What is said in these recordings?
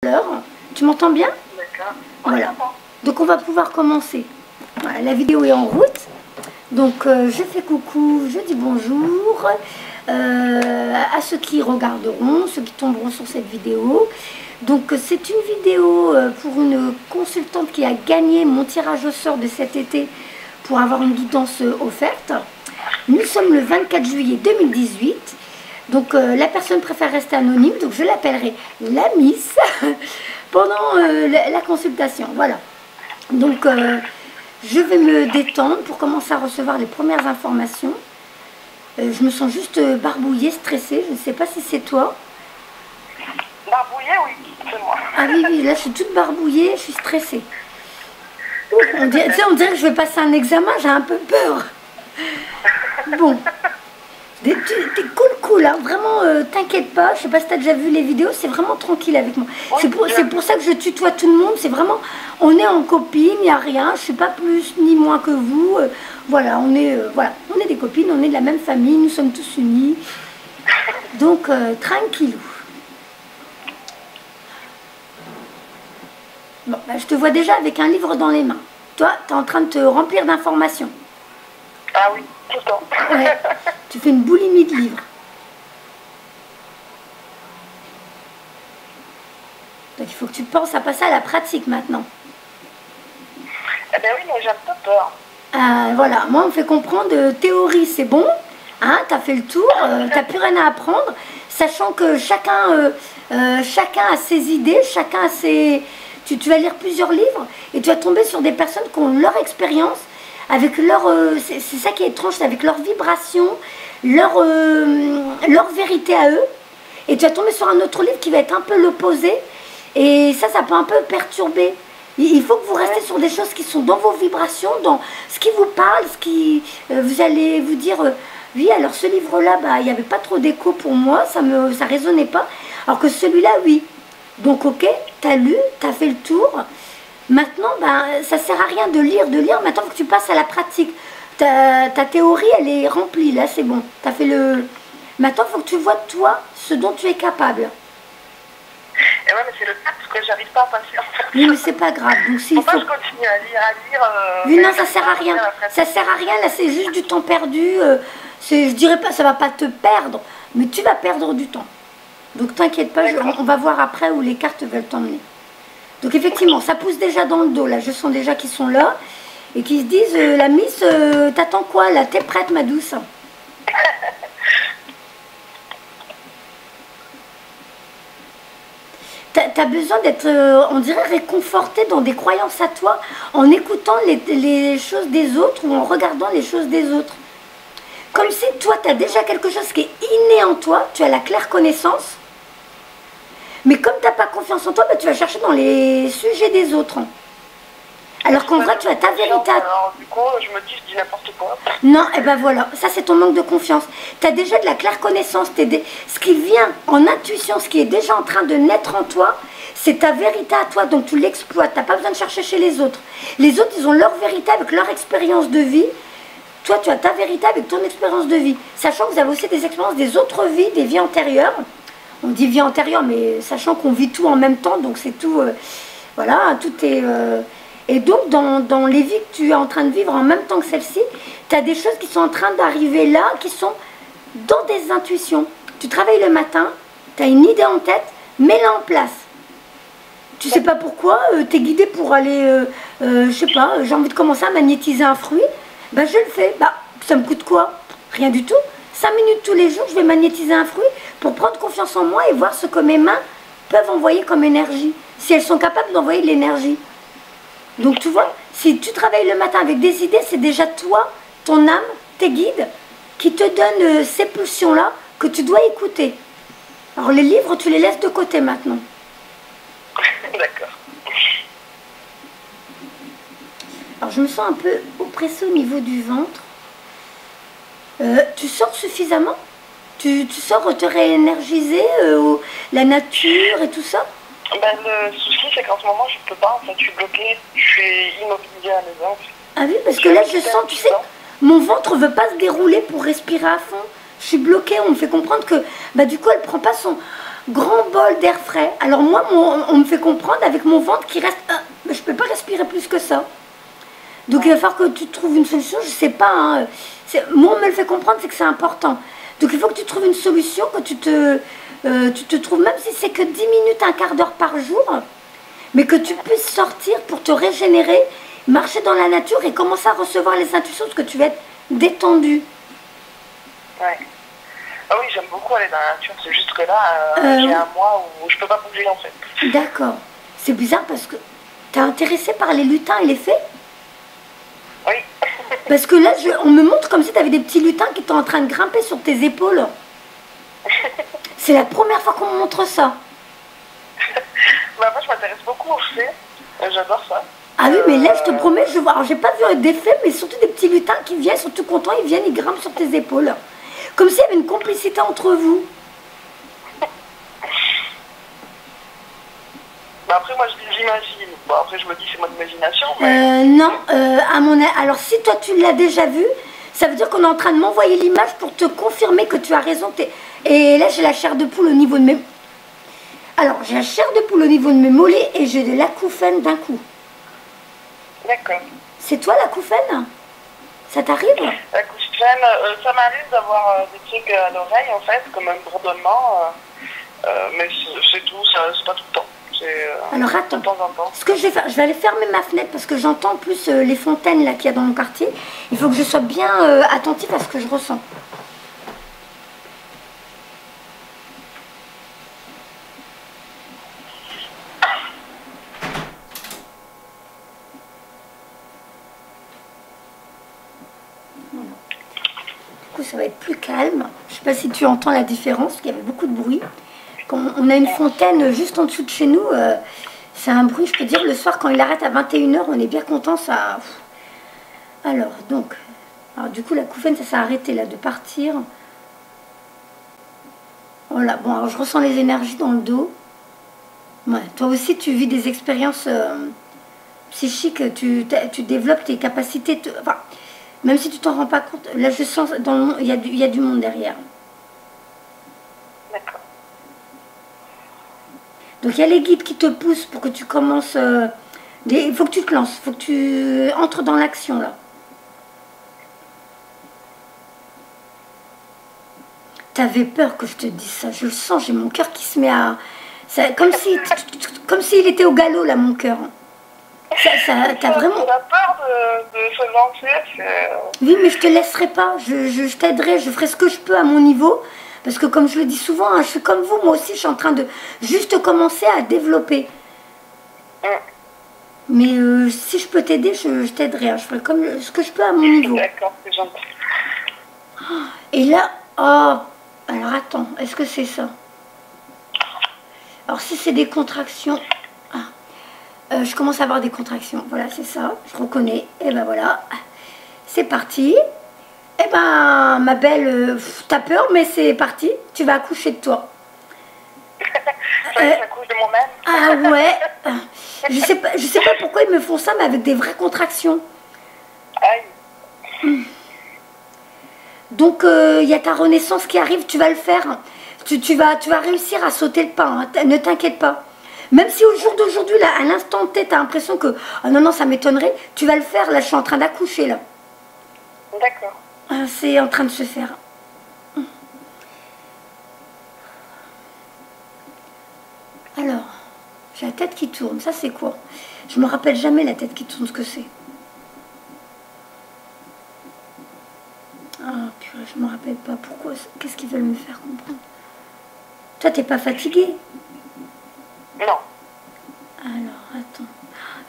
l'heure. Tu m'entends bien? D'accord. Voilà. Donc on va pouvoir commencer. Voilà, la vidéo est en route. Donc je fais coucou, je dis bonjour à ceux qui regarderont, ceux qui tomberont sur cette vidéo. Donc c'est une vidéo pour une consultante qui a gagné mon tirage au sort de cet été pour avoir une guidance offerte. Nous sommes le 24 juillet 2018. Donc la personne préfère rester anonyme, donc je l'appellerai la Miss pendant la consultation. Voilà. Donc je vais me détendre pour commencer à recevoir les premières informations. Je me sens juste barbouillée, stressée. Je ne sais pas si c'est toi. Barbouillée, oui, c'est moi. Ah oui, oui, là je suis toute barbouillée, je suis stressée. On dirait que je vais passer un examen, j'ai un peu peur. Bon. T'es cool, hein. Vraiment, t'inquiète pas, je sais pas si t'as déjà vu les vidéos, c'est vraiment tranquille avec moi. Oui, c'est pour ça que je tutoie tout le monde, c'est vraiment, on est en copine, il n'y a rien, je suis pas plus ni moins que vous, voilà, on est des copines, on est de la même famille, nous sommes tous unis, donc tranquillou. Bon, bah, je te vois déjà avec un livre dans les mains, toi, t'es en train de te remplir d'informations. Ah oui, tout le temps. Ouais. Tu fais une boulimie de livres. Donc il faut que tu penses à passer à la pratique maintenant. Eh bien oui, mais j'ai un peu peur. Voilà, moi on me fait comprendre, théorie c'est bon, hein, tu as fait le tour, tu n'as plus rien à apprendre, sachant que chacun a ses idées, chacun a ses... Tu vas lire plusieurs livres et tu vas tomber sur des personnes qui ont leur expérience, avec leur... c'est ça qui est étrange, c'est avec leur vibration, leur vérité à eux. Et tu vas tomber sur un autre livre qui va être un peu l'opposé. Et ça peut un peu perturber. Il faut que vous restez sur des choses qui sont dans vos vibrations, dans ce qui vous parle, ce qui... vous allez vous dire, oui, alors ce livre-là, bah, il n'y avait pas trop d'écho pour moi, ça résonnait pas. Alors que celui-là, oui. Donc, ok, tu as lu, tu as fait le tour. Maintenant, ben, ça ne sert à rien de lire. Maintenant, il faut que tu passes à la pratique. Ta théorie, elle est remplie, là, c'est bon. T'as fait le... Maintenant, il faut que tu vois, toi, ce dont tu es capable. Et ouais, mais c'est le cas, parce que j'arrive pas à passer. Oui, mais c'est pas grave. Donc, si pourquoi je continue à lire, oui, non, ça sert à rien. Ça sert à rien, là, c'est juste du temps perdu. Je dirais pas, ça va pas te perdre, mais tu vas perdre du temps. Donc, t'inquiète pas, on va voir après où les cartes veulent t'emmener. Donc effectivement, ça pousse déjà dans le dos, là, je sens déjà qu'ils sont là, et qu'ils se disent, la Miss, t'attends quoi, là, t'es prête, ma douce? T'as besoin d'être, on dirait, réconforté dans des croyances à toi, en écoutant les choses des autres, ou en regardant les choses des autres. Comme si toi, t'as déjà quelque chose qui est inné en toi, tu as la claire connaissance, mais comme tu n'as pas confiance en toi, bah, tu vas chercher dans les sujets des autres. Alors qu'en vrai, tu as ta vérité. Alors du coup, je me dis, je dis n'importe quoi. Non, et ben voilà, ça c'est ton manque de confiance. Tu as déjà de la claire connaissance. Ce qui vient en intuition, ce qui est déjà en train de naître en toi, c'est ta vérité à toi, donc tu l'exploites. Tu n'as pas besoin de chercher chez les autres. Les autres, ils ont leur vérité avec leur expérience de vie. Toi, tu as ta vérité avec ton expérience de vie. Sachant que vous avez aussi des expériences des autres vies, des vies antérieures. On dit vie antérieure, mais sachant qu'on vit tout en même temps, donc c'est tout, voilà, tout est... et donc, dans les vies que tu es en train de vivre en même temps que celle-ci, tu as des choses qui sont en train d'arriver là, qui sont dans des intuitions. Tu travailles le matin, tu as une idée en tête, mets-la en place. Tu sais pas pourquoi, tu es guidé pour aller, je sais pas, j'ai envie de commencer à magnétiser un fruit, ben je le fais. Bah, ça me coûte quoi? Rien du tout. 5 minutes tous les jours, je vais magnétiser un fruit pour prendre confiance en moi et voir ce que mes mains peuvent envoyer comme énergie. Si elles sont capables d'envoyer de l'énergie. Donc tu vois, si tu travailles le matin avec des idées, c'est déjà toi, ton âme, tes guides, qui te donnent ces pulsions-là que tu dois écouter. Alors les livres, tu les laisses de côté maintenant. D'accord. Alors je me sens un peu oppressée au niveau du ventre. Tu sors suffisamment? Tu sors te réénergiser, la nature et tout ça? Ben, le souci, c'est qu'en ce moment, je peux pas. En fait, je suis bloquée. Je suis immobilisée à la maison. Ah oui, parce que là, je sens, tu sais, mon ventre veut pas se dérouler pour respirer à fond. Je suis bloquée, on me fait comprendre que, bah du coup, elle prend pas son... grand bol d'air frais. Alors moi, on me fait comprendre avec mon ventre qui reste... mais je peux pas respirer plus que ça. Donc il va falloir que tu trouves une solution, je sais pas. Hein, moi, on me le fait comprendre, c'est que c'est important. Donc il faut que tu trouves une solution, que tu te trouves, même si c'est que 10 minutes, un quart d'heure par jour, mais que tu puisses sortir pour te régénérer, marcher dans la nature et commencer à recevoir les intuitions, parce que tu vas être détendu. Ouais. Ah oui, j'aime beaucoup aller dans la nature, c'est juste que là, j'ai un mois où je peux pas bouger en fait. D'accord. C'est bizarre parce que t'es intéressé par les lutins et les fées? Oui. Parce que là, on me montre comme si tu avais des petits lutins qui étaient en train de grimper sur tes épaules. C'est la première fois qu'on me montre ça. Bah moi, je m'intéresse beaucoup aux fées. J'adore ça. Ah oui, mais là, je te promets, je vois. Alors, j'ai pas vu des fées, mais surtout des petits lutins qui viennent, sont tout contents, ils viennent, ils grimpent sur tes épaules. Comme s'il y avait une complicité entre vous. Bah après, moi, j'imagine. Bon, après, je me dis, c'est mon imagination. Non, alors si toi, tu l'as déjà vu, ça veut dire qu'on est en train de m'envoyer l'image pour te confirmer que tu as raison. Et là, j'ai la chair de poule au niveau de mes... Alors, j'ai la chair de poule au niveau de mes mollets et j'ai de l'acouphène d'un coup. D'accord. C'est toi l'acouphène? Ça t'arrive? L'acouphène, ça m'arrive d'avoir des trucs à l'oreille, en fait, comme un bourdonnement. Mais c'est tout, c'est pas tout le temps. Alors attends, de temps en temps. Ce que je vais faire, je vais aller fermer ma fenêtre parce que j'entends plus les fontaines là qu'il y a dans mon quartier. Il faut que je sois bien attentif à ce que je ressens. Voilà. Du coup, ça va être plus calme. Je ne sais pas si tu entends la différence, parce qu'il y avait beaucoup de bruit. On a une fontaine juste en dessous de chez nous. C'est un bruit, je peux dire, le soir, quand il arrête à 21 h, on est bien content. Ça... Alors, donc, du coup, l'acouphène, ça s'est arrêté là, de partir. Voilà, bon, alors je ressens les énergies dans le dos. Ouais, toi aussi, tu vis des expériences psychiques, tu développes tes capacités. Enfin, même si tu t'en rends pas compte, là, je sens, dans le monde, il y a du monde derrière. D'accord. Donc il y a les guides qui te poussent pour que tu commences... il faut que tu te lances, il faut que tu entres dans l'action là. T'avais peur que je te dise ça, je le sens, j'ai mon cœur qui se met à... Comme s'il était au galop là, mon cœur. T'as vraiment... J'ai la peur de se lancer. Oui, mais je te laisserai pas, je t'aiderai, je ferai ce que je peux à mon niveau. Parce que comme je le dis souvent, hein, je suis comme vous, moi aussi je suis en train de juste commencer à développer. Mais si je peux t'aider, je t'aiderai, hein, je ferai comme ce que je peux à mon niveau. D'accord, c'est gentil. Et là, oh, alors attends, est-ce que c'est ça? Alors si c'est des contractions, je commence à avoir des contractions, voilà c'est ça, je reconnais, et ben voilà, c'est parti. Eh ben, ma belle, t'as peur, mais c'est parti. Tu vas accoucher de toi. J'accouche de moi-même. Ah ouais. Je sais pas pourquoi ils me font ça, mais avec des vraies contractions. Aïe. Donc, il y a ta renaissance qui arrive, tu vas le faire. Tu vas réussir à sauter le pas, hein, ne t'inquiète pas. Même si au jour d'aujourd'hui, là, à l'instant T, t'as l'impression que... Oh non, non, ça m'étonnerait. Tu vas le faire, là, je suis en train d'accoucher, là. D'accord. C'est en train de se faire. Alors, j'ai la tête qui tourne. Ça, c'est quoi? Je me rappelle jamais la tête qui tourne, ce que c'est. Ah, purée, je me rappelle pas. Pourquoi? Qu'est-ce qu'ils veulent me faire comprendre? Toi, t'es pas fatigué? Non. Alors, attends.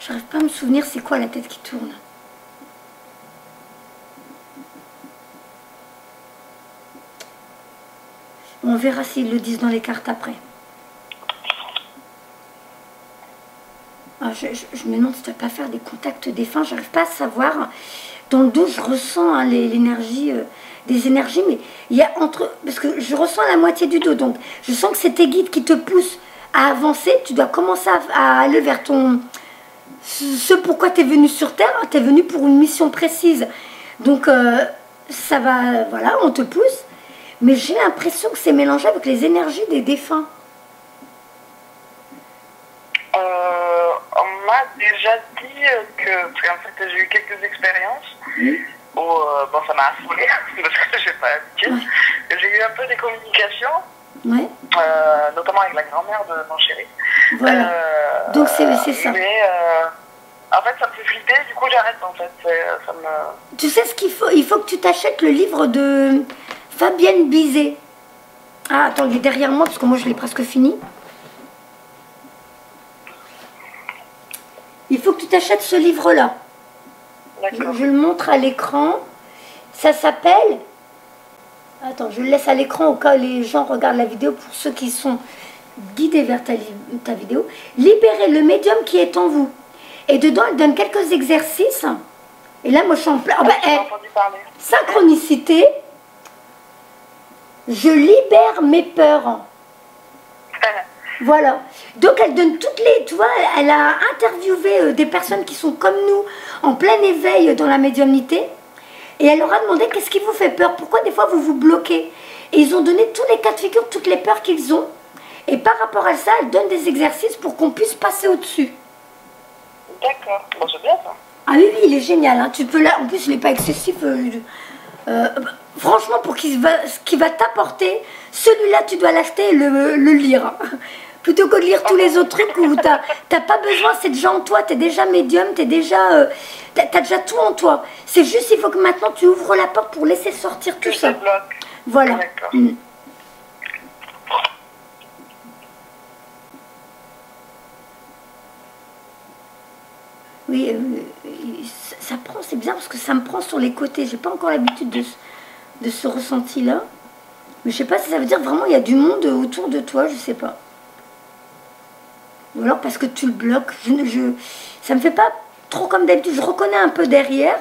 J'arrive pas à me souvenir c'est quoi la tête qui tourne. On verra s'ils le disent dans les cartes après. Ah, je me demande si tu ne vas pas faire des contacts défunts. J'arrive pas à savoir. Dans le dos, je ressens hein, l'énergie, des énergies, mais il y a entre... Parce que je ressens la moitié du dos, donc je sens que c'est tes guides qui te poussent à avancer. Tu dois commencer à aller vers ton... Ce pourquoi tu es venu sur Terre. Tu es venu pour une mission précise. Donc, ça va... Voilà, on te pousse. Mais j'ai l'impression que c'est mélangé avec les énergies des défunts. m'a déjà dit que, parce qu'en fait j'ai eu quelques expériences où bon, ça m'a affolée parce que j'ai pas l'habitude. J'ai eu un peu des communications, notamment avec la grand-mère de mon chéri. Voilà. Donc c'est ça. Mais en fait ça me fait flipper, du coup j'arrête en fait. Ça me... Tu sais ce qu'il faut? Il faut que tu t'achètes le livre de Fabienne Bizet. Ah attends, il est derrière moi parce que moi je l'ai presque fini. Il faut que tu t'achètes ce livre-là. Je le montre à l'écran. Ça s'appelle... Attends, je le laisse à l'écran au cas où les gens regardent la vidéo. Pour ceux qui sont guidés vers ta vidéo. Libérez le médium qui est en vous. Et dedans, elle donne quelques exercices. Et là, moi, je suis en plein... Synchronicité. Je libère mes peurs. Voilà. Donc elle donne toutes les... Tu vois, elle a interviewé des personnes qui sont comme nous, en plein éveil dans la médiumnité. Et elle leur a demandé qu'est-ce qui vous fait peur, pourquoi des fois vous vous bloquez. Et ils ont donné tous les cas de figure, toutes les peurs qu'ils ont. Et par rapport à ça, elle donne des exercices pour qu'on puisse passer au-dessus. D'accord. Bon, c'est bien ça. Ah oui, oui, il est génial. Hein. Tu peux là... En plus, il n'est pas excessif. Franchement, pour ce qui va t'apporter, celui-là, tu dois l'acheter et le lire. Plutôt que de lire tous les autres trucs où t'as pas besoin, c'est déjà en toi, t'es déjà médium, t'as déjà tout en toi. C'est juste, il faut que maintenant tu ouvres la porte pour laisser sortir tout ça. Voilà. Oui, ça prend, c'est bizarre parce que ça me prend sur les côtés. J'ai pas encore l'habitude de ce ressenti-là. Mais je sais pas si ça veut dire vraiment il y a du monde autour de toi, je sais pas. Ou alors parce que tu le bloques. Ça me fait pas trop comme d'habitude. Je reconnais un peu derrière.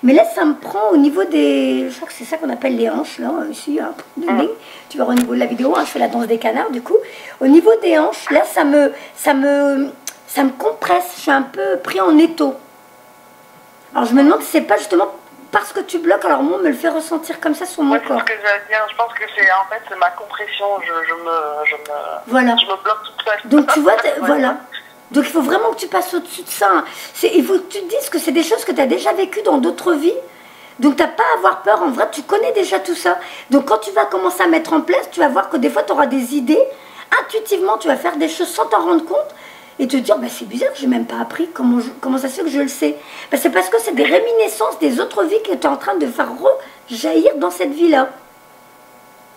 Mais là, ça me prend au niveau des... Je crois que c'est ça qu'on appelle les hanches, là, ici. Hein. Tu vois au niveau de la vidéo, hein, je fais la danse des canards, du coup. Au niveau des hanches, là, ça me compresse. Je suis un peu pris en étau. Alors, je me demande si c'est pas justement parce que tu bloques. Alors, moi, on me le fait ressentir comme ça sur mon corps. C'est ce que j'allais dire. Je pense que c'est en fait c'est ma compression. Voilà. Je me bloque toute seule. Donc, tu vois, voilà. Donc il faut vraiment que tu passes au-dessus de ça. Hein. Il faut que tu te dises que c'est des choses que tu as déjà vécues dans d'autres vies. Donc tu n'as pas à avoir peur. En vrai, tu connais déjà tout ça. Donc quand tu vas commencer à mettre en place, tu vas voir que des fois, tu auras des idées. Intuitivement, tu vas faire des choses sans t'en rendre compte. Et te dire, bah, c'est bizarre, je n'ai même pas appris. Comment ça se fait que je le sais? Bah, c'est parce que c'est des réminiscences des autres vies que tu es en train de faire rejaillir dans cette vie-là.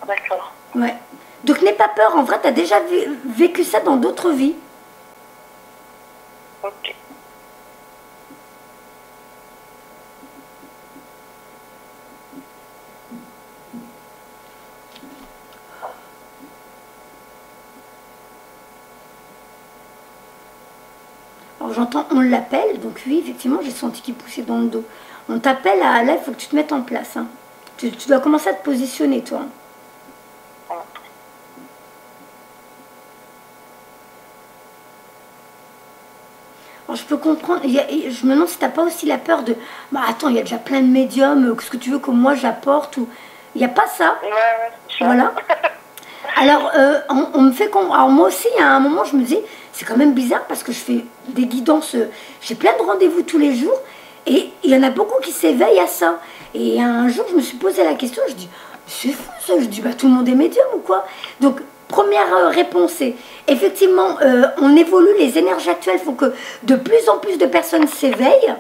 D'accord. Ouais. Donc n'aie pas peur. En vrai, tu as déjà vécu ça dans d'autres vies. Ok. Alors j'entends, on l'appelle, donc oui, effectivement, j'ai senti qu'il poussait dans le dos. On t'appelle, là, il faut que tu te mettes en place. Hein. Tu dois commencer à te positionner, toi. Alors, je peux comprendre, je me demande si tu n'as pas aussi la peur de... Bah attends, il y a déjà plein de médiums, qu'est-ce que tu veux que moi j'apporte ou... Il n'y a pas ça. Ouais, voilà. Alors, on me fait... Alors moi aussi, à un moment, je me dis, c'est quand même bizarre parce que je fais des guidances, j'ai plein de rendez-vous tous les jours et il y en a beaucoup qui s'éveillent à ça. Et un jour, je me suis posé la question, je dis, c'est fou ça, je dis, bah tout le monde est médium ou quoi? Donc, première réponse, c'est effectivement, on évolue, les énergies actuelles font que de plus en plus de personnes s'éveillent.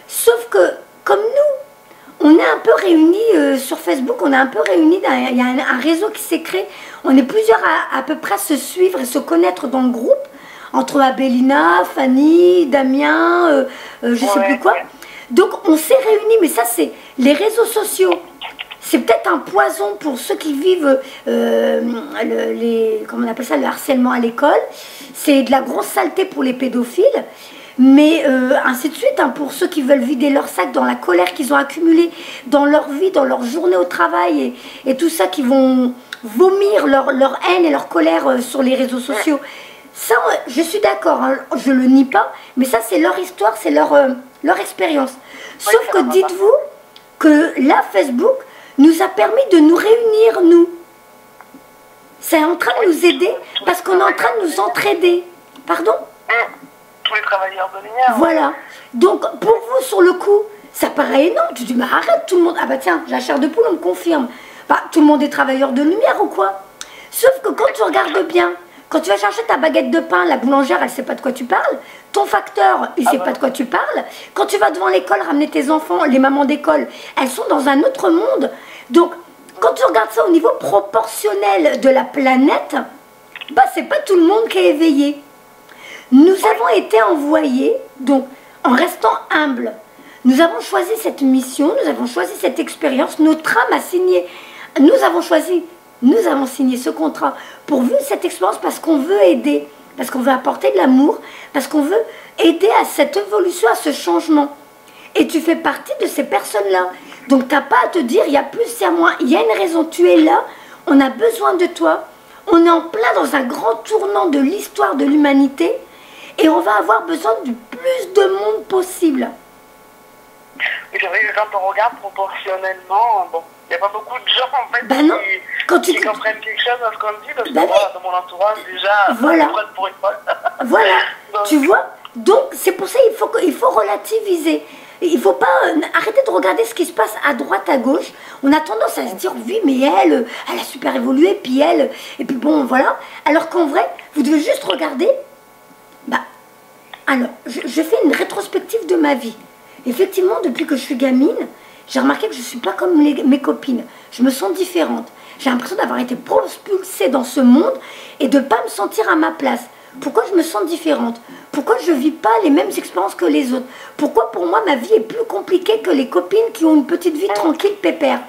Sauf que, comme nous, on est un peu réunis sur Facebook, on est un peu réunis, il y a un réseau qui s'est créé. On est plusieurs à peu près à se suivre et se connaître dans le groupe, entre Abélina, Fanny, Damien, je sais plus quoi. Donc on s'est réunis, mais ça c'est les réseaux sociaux. C'est peut-être un poison pour ceux qui vivent comment on appelle ça, le harcèlement à l'école. C'est de la grosse saleté pour les pédophiles. Mais ainsi de suite, hein, pour ceux qui veulent vider leur sac dans la colère qu'ils ont accumulée dans leur vie, dans leur journée au travail et tout ça, qui vont vomir leur haine et leur colère sur les réseaux sociaux. Ça, je suis d'accord, hein, je le nie pas, mais ça c'est leur histoire, c'est leur expérience. Sauf que dites-vous que là, Facebook nous a permis de nous réunir, nous. C'est en train de nous aider parce qu'on est en train de nous entraider. Pardon ? Tous les travailleurs de lumière. Voilà. Donc, pour vous, sur le coup, ça paraît énorme. Tu dis, mais arrête, tout le monde. Ah bah tiens, la chair de poule, on me confirme. Bah, tout le monde est travailleur de lumière ou quoi? Sauf que quand tu regardes bien, quand tu vas chercher ta baguette de pain, la boulangère, elle ne sait pas de quoi tu parles. Ton facteur, il ne sait pas de quoi tu parles. Quand tu vas devant l'école ramener tes enfants, les mamans d'école, elles sont dans un autre monde. Donc, quand tu regardes ça au niveau proportionnel de la planète, bah, c'est pas tout le monde qui est éveillé. Nous avons été envoyés, donc, en restant humbles. Nous avons choisi cette mission, nous avons choisi cette expérience, notre âme a signé. Nous avons signé ce contrat pour vivre cette expérience parce qu'on veut aider, parce qu'on veut apporter de l'amour, parce qu'on veut aider à cette évolution, à ce changement. Et tu fais partie de ces personnes-là. Donc tu n'as pas à te dire, il y a plus, il y a moins, il y a une raison, tu es là, on a besoin de toi, on est en plein dans un grand tournant de l'histoire de l'humanité et on va avoir besoin du plus de monde possible. Mais c'est vrai que quand on regarde proportionnellement, bon, il n'y a pas beaucoup de gens en fait qui comprennent quelque chose à ce qu'on dit, parce que moi, dans mon entourage, déjà, voilà. Pour une folle. Voilà, donc, tu vois, donc c'est pour ça qu'il faut relativiser. Il ne faut pas arrêter de regarder ce qui se passe à droite, à gauche. On a tendance à se dire, oui, mais elle a super évolué, puis elle, et puis bon, voilà. Alors qu'en vrai, vous devez juste regarder, bah, alors, je fais une rétrospective de ma vie. Effectivement, depuis que je suis gamine, j'ai remarqué que je ne suis pas comme mes copines. Je me sens différente. J'ai l'impression d'avoir été propulsée dans ce monde et de ne pas me sentir à ma place. Pourquoi je me sens différente? Pourquoi je ne vis pas les mêmes expériences que les autres? Pourquoi pour moi ma vie est plus compliquée que les copines qui ont une petite vie tranquille, pépère?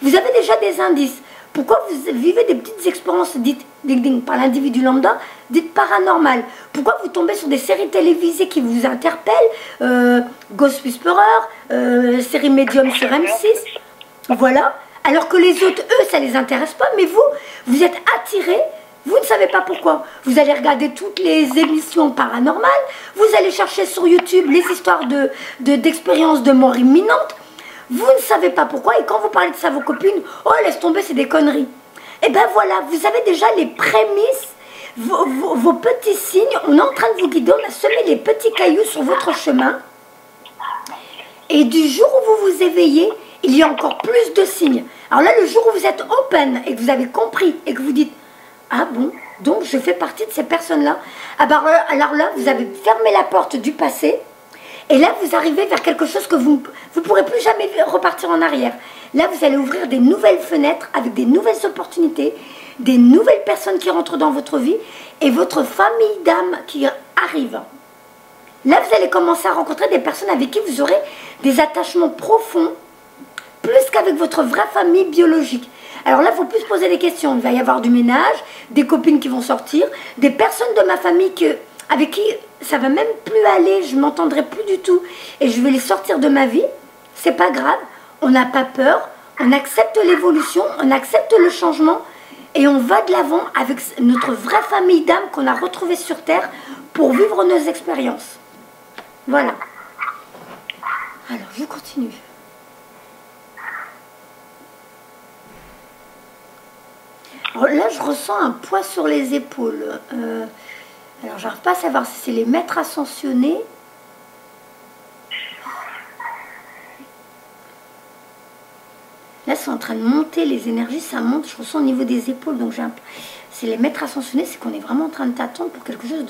Vous avez déjà des indices. Pourquoi vous vivez des petites expériences dites ding ding par l'individu lambda, dites paranormales? Pourquoi vous tombez sur des séries télévisées qui vous interpellent, Ghost Whisperer, série médium sur M6, voilà. Alors que les autres, eux, ça ne les intéresse pas, mais vous êtes attirés, vous ne savez pas pourquoi. Vous allez regarder toutes les émissions paranormales, vous allez chercher sur YouTube les histoires d'expériences de mort imminente, vous ne savez pas pourquoi, et quand vous parlez de ça à vos copines, oh laisse tomber, c'est des conneries. Et bien voilà, vous avez déjà les prémices, vos petits signes, on est en train de vous guider, on a semé les petits cailloux sur votre chemin, et du jour où vous vous éveillez, il y a encore plus de signes. Alors là, le jour où vous êtes open, et que vous avez compris, et que vous dites, ah bon, donc je fais partie de ces personnes-là, alors là, vous avez fermé la porte du passé, et là, vous arrivez vers quelque chose que vous ne pourrez plus jamais repartir en arrière. Là, vous allez ouvrir des nouvelles fenêtres avec des nouvelles opportunités, des nouvelles personnes qui rentrent dans votre vie et votre famille d'âme qui arrive. Là, vous allez commencer à rencontrer des personnes avec qui vous aurez des attachements profonds, plus qu'avec votre vraie famille biologique. Alors là, il faut plus se poser des questions. Il va y avoir du ménage, des copines qui vont sortir, des personnes de ma famille avec qui ça va même plus aller, je ne m'entendrai plus du tout et je vais les sortir de ma vie. C'est pas grave, on n'a pas peur, on accepte l'évolution, on accepte le changement et on va de l'avant avec notre vraie famille d'âme qu'on a retrouvée sur Terre pour vivre nos expériences. Voilà. Alors, je continue. Alors là, je ressens un poids sur les épaules. Alors, j'arrive pas à savoir si c'est les maîtres ascensionnés. Là, c'est en train de monter les énergies, ça monte, je ressens au niveau des épaules. Donc, c'est les maîtres ascensionnés, c'est qu'on est vraiment en train de t'attendre pour quelque chose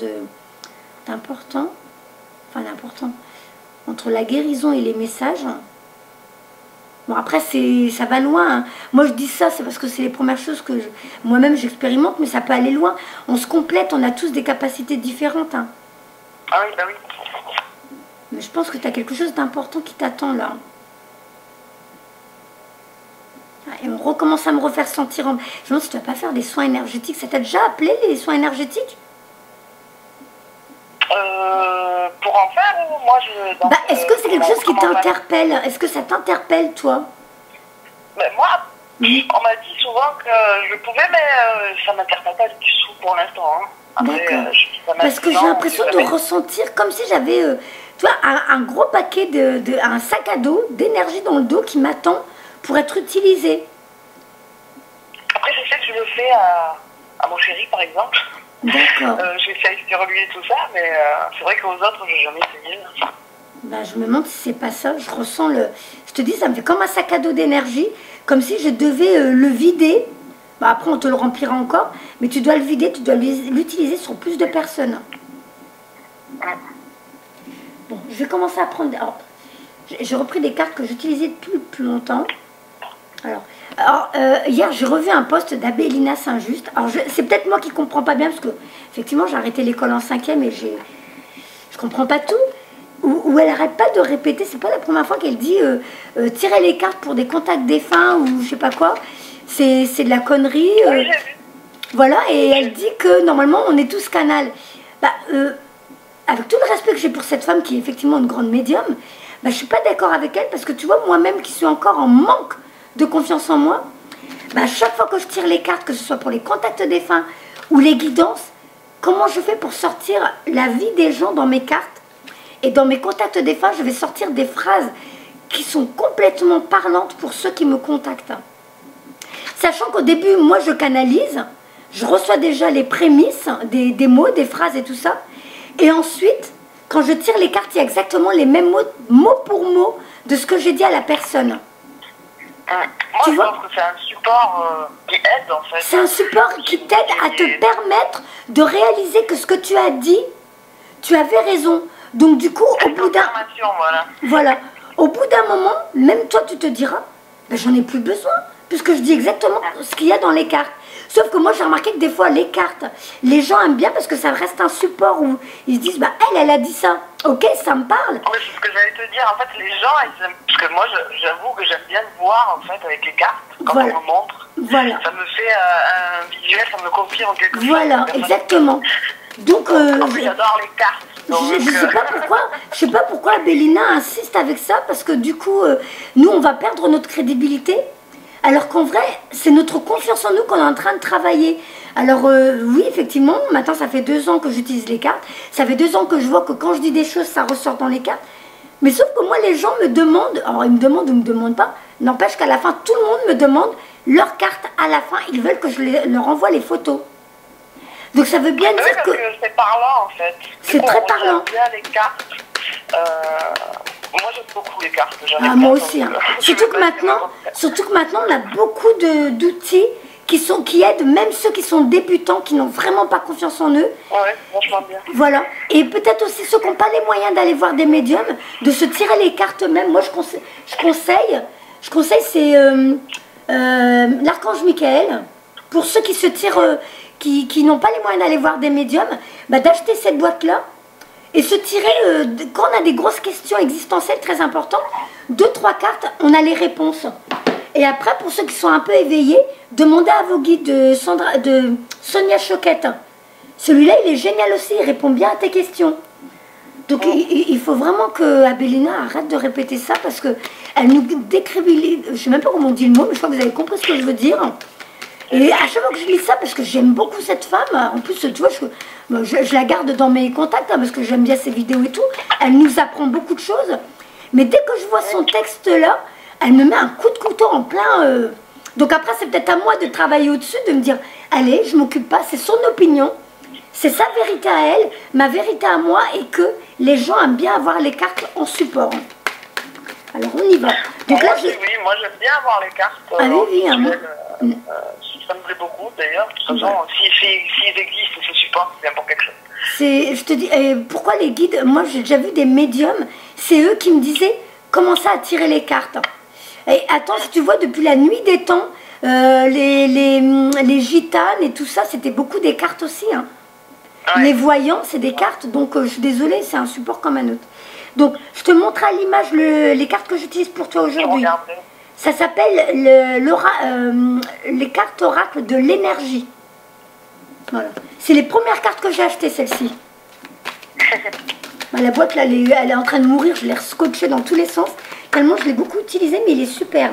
d'important. Enfin, d'important. Entre la guérison et les messages. Bon, après, ça va loin. Hein. Moi, je dis ça, c'est parce que c'est les premières choses que moi-même j'expérimente, mais ça peut aller loin. On se complète, on a tous des capacités différentes. Hein. Ah oui, bah oui. Mais je pense que tu as quelque chose d'important qui t'attend là. Et on recommence à me refaire sentir... Je me demande si tu ne vas pas faire des soins énergétiques. Ça t'a déjà appelé les soins énergétiques? Pour en faire, moi je... Bah, est-ce que c'est quelque chose qui t'interpelle? Est-ce que ça t'interpelle, toi? Mais moi, on m'a dit souvent que je pouvais, mais ça ne m'interpelle pas du tout pour l'instant. Hein. D'accord. Parce que j'ai l'impression de ressentir comme si j'avais, tu vois, un gros paquet, un sac à dos d'énergie dans le dos qui m'attend pour être utilisé. Après, je sais que je le fais à mon chéri, par exemple. D'accord. J'ai essayé de reluer tout ça, mais c'est vrai qu'aux autres, j'ai jamais essayé. Ben, je me demande si c'est pas ça. Je ressens le... Je te dis, ça me fait comme un sac à dos d'énergie, comme si je devais le vider. Ben, après, on te le remplira encore, mais tu dois le vider, tu dois l'utiliser sur plus de personnes. Bon, je vais commencer à prendre... J'ai repris des cartes que j'utilisais depuis plus longtemps. Alors hier, j'ai revu un post d'Abélina Saint-Just. Alors, c'est peut-être moi qui ne comprends pas bien, parce que, effectivement, j'ai arrêté l'école en 5e et je ne comprends pas tout. Où elle n'arrête pas de répéter, c'est pas la première fois qu'elle dit tirer les cartes pour des contacts défunts ou je sais pas quoi. C'est de la connerie. Oui, voilà, et elle dit que normalement, on est tous canal. Bah, avec tout le respect que j'ai pour cette femme qui est effectivement une grande médium, bah, je suis pas d'accord avec elle parce que tu vois, moi-même qui suis encore en manque de confiance en moi, bah, chaque fois que je tire les cartes, que ce soit pour les contacts défunts ou les guidances, comment je fais pour sortir la vie des gens dans mes cartes? Et dans mes contacts défunts, je vais sortir des phrases qui sont complètement parlantes pour ceux qui me contactent. Sachant qu'au début, moi, je canalise, je reçois déjà les prémices des mots, des phrases et tout ça. Et ensuite, quand je tire les cartes, il y a exactement les mêmes mots, mot pour mot, de ce que j'ai dit à la personne. Moi, je pense que c'est un support qui aide, en fait. C'est un support qui t'aide à te permettre de réaliser que ce que tu as dit, tu avais raison. Donc du coup, au bout d'un... Voilà. Au bout d'un moment, même toi, tu te diras, ben, j'en ai plus besoin, puisque je dis exactement ce qu'il y a dans les cartes. Sauf que moi, j'ai remarqué que des fois, les cartes, les gens aiment bien parce que ça reste un support où ils se disent, bah, elle a dit ça. Ok, ça me parle. Oui, c'est ce que j'allais te dire. En fait, les gens, ils aiment... Parce que moi, j'avoue que j'aime bien voir, en fait, avec les cartes, quand on me montre. Voilà. Ça me fait un visuel, ça me confirme quelque chose. Voilà, exactement. Donc, j'adore les cartes. Je sais pas pourquoi Abélina insiste avec ça, parce que du coup, nous, on va perdre notre crédibilité, alors qu'en vrai, c'est notre confiance en nous qu'on est en train de travailler. Alors oui, effectivement, maintenant, ça fait 2 ans que j'utilise les cartes, ça fait 2 ans que je vois que quand je dis des choses, ça ressort dans les cartes, mais sauf que moi, les gens me demandent, alors ils me demandent ou ne me demandent pas, n'empêche qu'à la fin, tout le monde me demande leurs cartes à la fin, ils veulent que je leur envoie les photos. Donc ça veut bien dire que... c'est parlant en fait. C'est très parlant. Bien les cartes. Moi j'aime beaucoup les cartes. Moi aussi. Hein. Surtout que maintenant, on a beaucoup d'outils qui aident même ceux qui sont débutants, qui n'ont vraiment pas confiance en eux. Ouais, franchement bien. Voilà. Et peut-être aussi ceux qui n'ont pas les moyens d'aller voir des médiums, de se tirer les cartes eux-mêmes. Moi je conseille c'est l'archange Michael. Pour ceux qui se tirent... qui n'ont pas les moyens d'aller voir des médiums, bah, d'acheter cette boîte-là et se tirer, quand on a des grosses questions existentielles très importantes, 2-3 cartes, on a les réponses. Et après, pour ceux qui sont un peu éveillés, demandez à vos guides de Sonia Choquette. Celui-là, il est génial aussi, il répond bien à tes questions. Donc il faut vraiment que Abélina arrête de répéter ça, parce qu'elle nous décrédibilise, je ne sais même pas comment on dit le mot, mais je crois que vous avez compris ce que je veux dire. Et à chaque fois que je lis ça, parce que j'aime beaucoup cette femme, en plus, tu vois, je la garde dans mes contacts, hein, parce que j'aime bien ses vidéos et tout, elle nous apprend beaucoup de choses, mais dès que je vois son texte là, elle me met un coup de couteau en plein... Donc après, c'est peut-être à moi de travailler au-dessus, de me dire, allez, je m'occupe pas, c'est son opinion, c'est sa vérité à elle, ma vérité à moi, et que les gens aiment bien avoir les cartes en support. Alors on y va. Donc là, oui, moi j'aime bien avoir les cartes. Ça me plaît beaucoup d'ailleurs. De toute façon, s'ils existent, ce support, c'est bien pour quelque chose. Je te dis, pourquoi les guides, moi j'ai déjà vu des médiums, c'est eux qui me disaient, commencez à tirer les cartes. Et attends, si tu vois, depuis la nuit des temps, les gitanes et tout ça, c'était beaucoup des cartes aussi. Hein. Ouais. Les voyants, c'est des cartes, donc je suis désolée, c'est un support comme un autre. Donc, je te montre à l'image les cartes que j'utilise pour toi aujourd'hui. Ça s'appelle les cartes oracles de l'énergie. Voilà. C'est les premières cartes que j'ai achetées, celle-ci. La boîte, là, elle est en train de mourir. Je l'ai scotchée dans tous les sens. Tellement je l'ai beaucoup utilisée, mais il est super.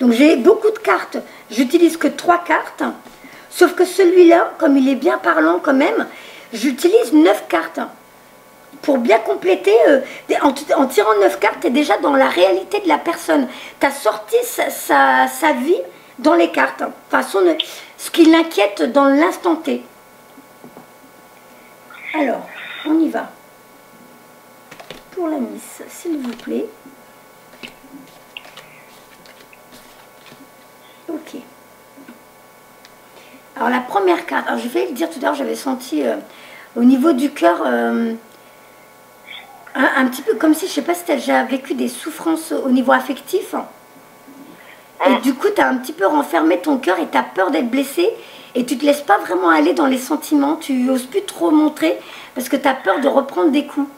Donc, j'ai beaucoup de cartes. J'utilise que 3 cartes. Sauf que celui-là, comme il est bien parlant quand même, j'utilise 9 cartes. Pour bien compléter, en tirant 9 cartes, tu es déjà dans la réalité de la personne. Tu as sorti sa vie dans les cartes. Enfin, ce qui l'inquiète dans l'instant T. Alors, on y va. Pour la Miss, s'il vous plaît. Ok. Alors la première carte, alors je vais le dire tout à l'heure, j'avais senti au niveau du cœur un petit peu comme si, je sais pas si tu as déjà vécu des souffrances au niveau affectif. Et du coup, tu as un petit peu renfermé ton cœur et tu as peur d'être blessé. Et tu te laisses pas vraiment aller dans les sentiments. Tu oses plus trop montrer parce que tu as peur de reprendre des coups.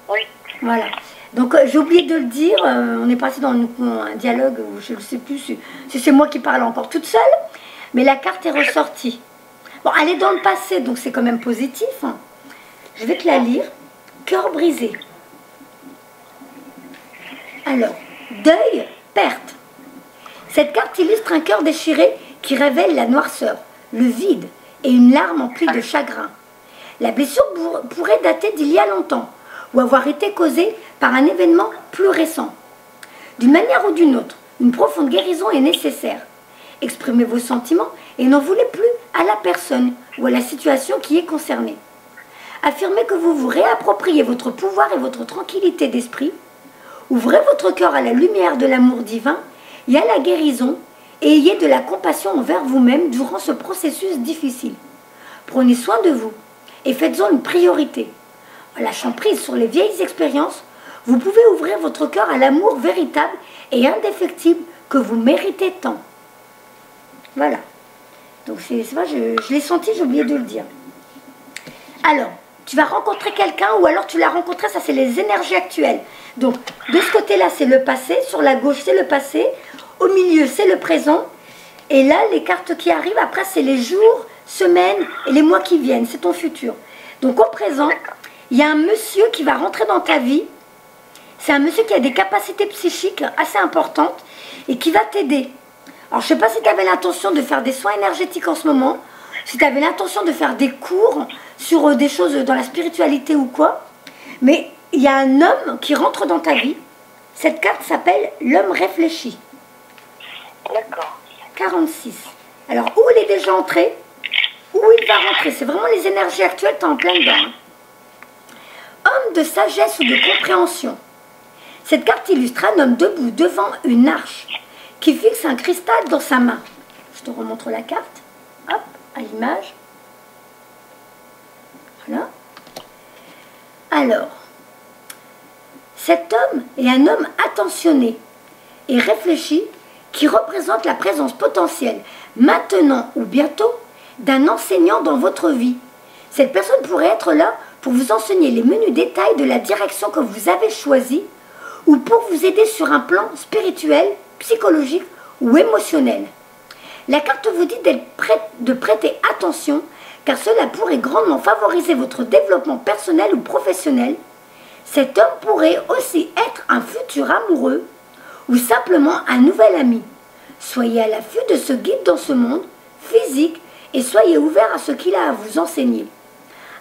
Oui. Voilà. Donc j'ai oublié de le dire. On est passé dans un dialogue où je ne sais plus si c'est moi qui parle encore toute seule. Mais la carte est ressortie. Bon, elle est dans le passé, donc c'est quand même positif. Je vais te la lire. Cœur brisé. Alors, deuil, perte. Cette carte illustre un cœur déchiré qui révèle la noirceur, le vide et une larme emplie de chagrin. La blessure pourrait dater d'il y a longtemps ou avoir été causée par un événement plus récent. D'une manière ou d'une autre, une profonde guérison est nécessaire. Exprimez vos sentiments et n'en voulez plus à la personne ou à la situation qui est concernée. Affirmez que vous vous réappropriez votre pouvoir et votre tranquillité d'esprit. Ouvrez votre cœur à la lumière de l'amour divin et à la guérison et ayez de la compassion envers vous-même durant ce processus difficile. Prenez soin de vous et faites-en une priorité. En lâchant prise sur les vieilles expériences, vous pouvez ouvrir votre cœur à l'amour véritable et indéfectible que vous méritez tant. Voilà. Donc c'est vrai, je l'ai senti, j'ai oublié de le dire. Alors, tu vas rencontrer quelqu'un ou alors tu l'as rencontré, ça c'est les énergies actuelles. Donc, de ce côté-là, c'est le passé, sur la gauche, c'est le passé, au milieu, c'est le présent. Et là, les cartes qui arrivent, après, c'est les jours, semaines et les mois qui viennent, c'est ton futur. Donc, au présent, il y a un monsieur qui va rentrer dans ta vie. C'est un monsieur qui a des capacités psychiques assez importantes et qui va t'aider. Alors, je ne sais pas si tu avais l'intention de faire des soins énergétiques en ce moment, si tu avais l'intention de faire des cours sur des choses dans la spiritualité ou quoi, mais il y a un homme qui rentre dans ta vie. Cette carte s'appelle l'homme réfléchi. D'accord. 46. Alors, où il est déjà entré, où il va rentrer. C'est vraiment les énergies actuelles, tu es en plein dedans. Homme de sagesse ou de compréhension. Cette carte illustre un homme debout devant une arche qui fixe un cristal dans sa main. Je te remontre la carte. Hop, à l'image. Voilà. Alors, cet homme est un homme attentionné et réfléchi qui représente la présence potentielle, maintenant ou bientôt, d'un enseignant dans votre vie. Cette personne pourrait être là pour vous enseigner les menus détails de la direction que vous avez choisie ou pour vous aider sur un plan spirituel, psychologique ou émotionnel. La carte vous dit de prêter attention car cela pourrait grandement favoriser votre développement personnel ou professionnel. Cet homme pourrait aussi être un futur amoureux ou simplement un nouvel ami. Soyez à l'affût de ce guide dans ce monde physique et soyez ouvert à ce qu'il a à vous enseigner.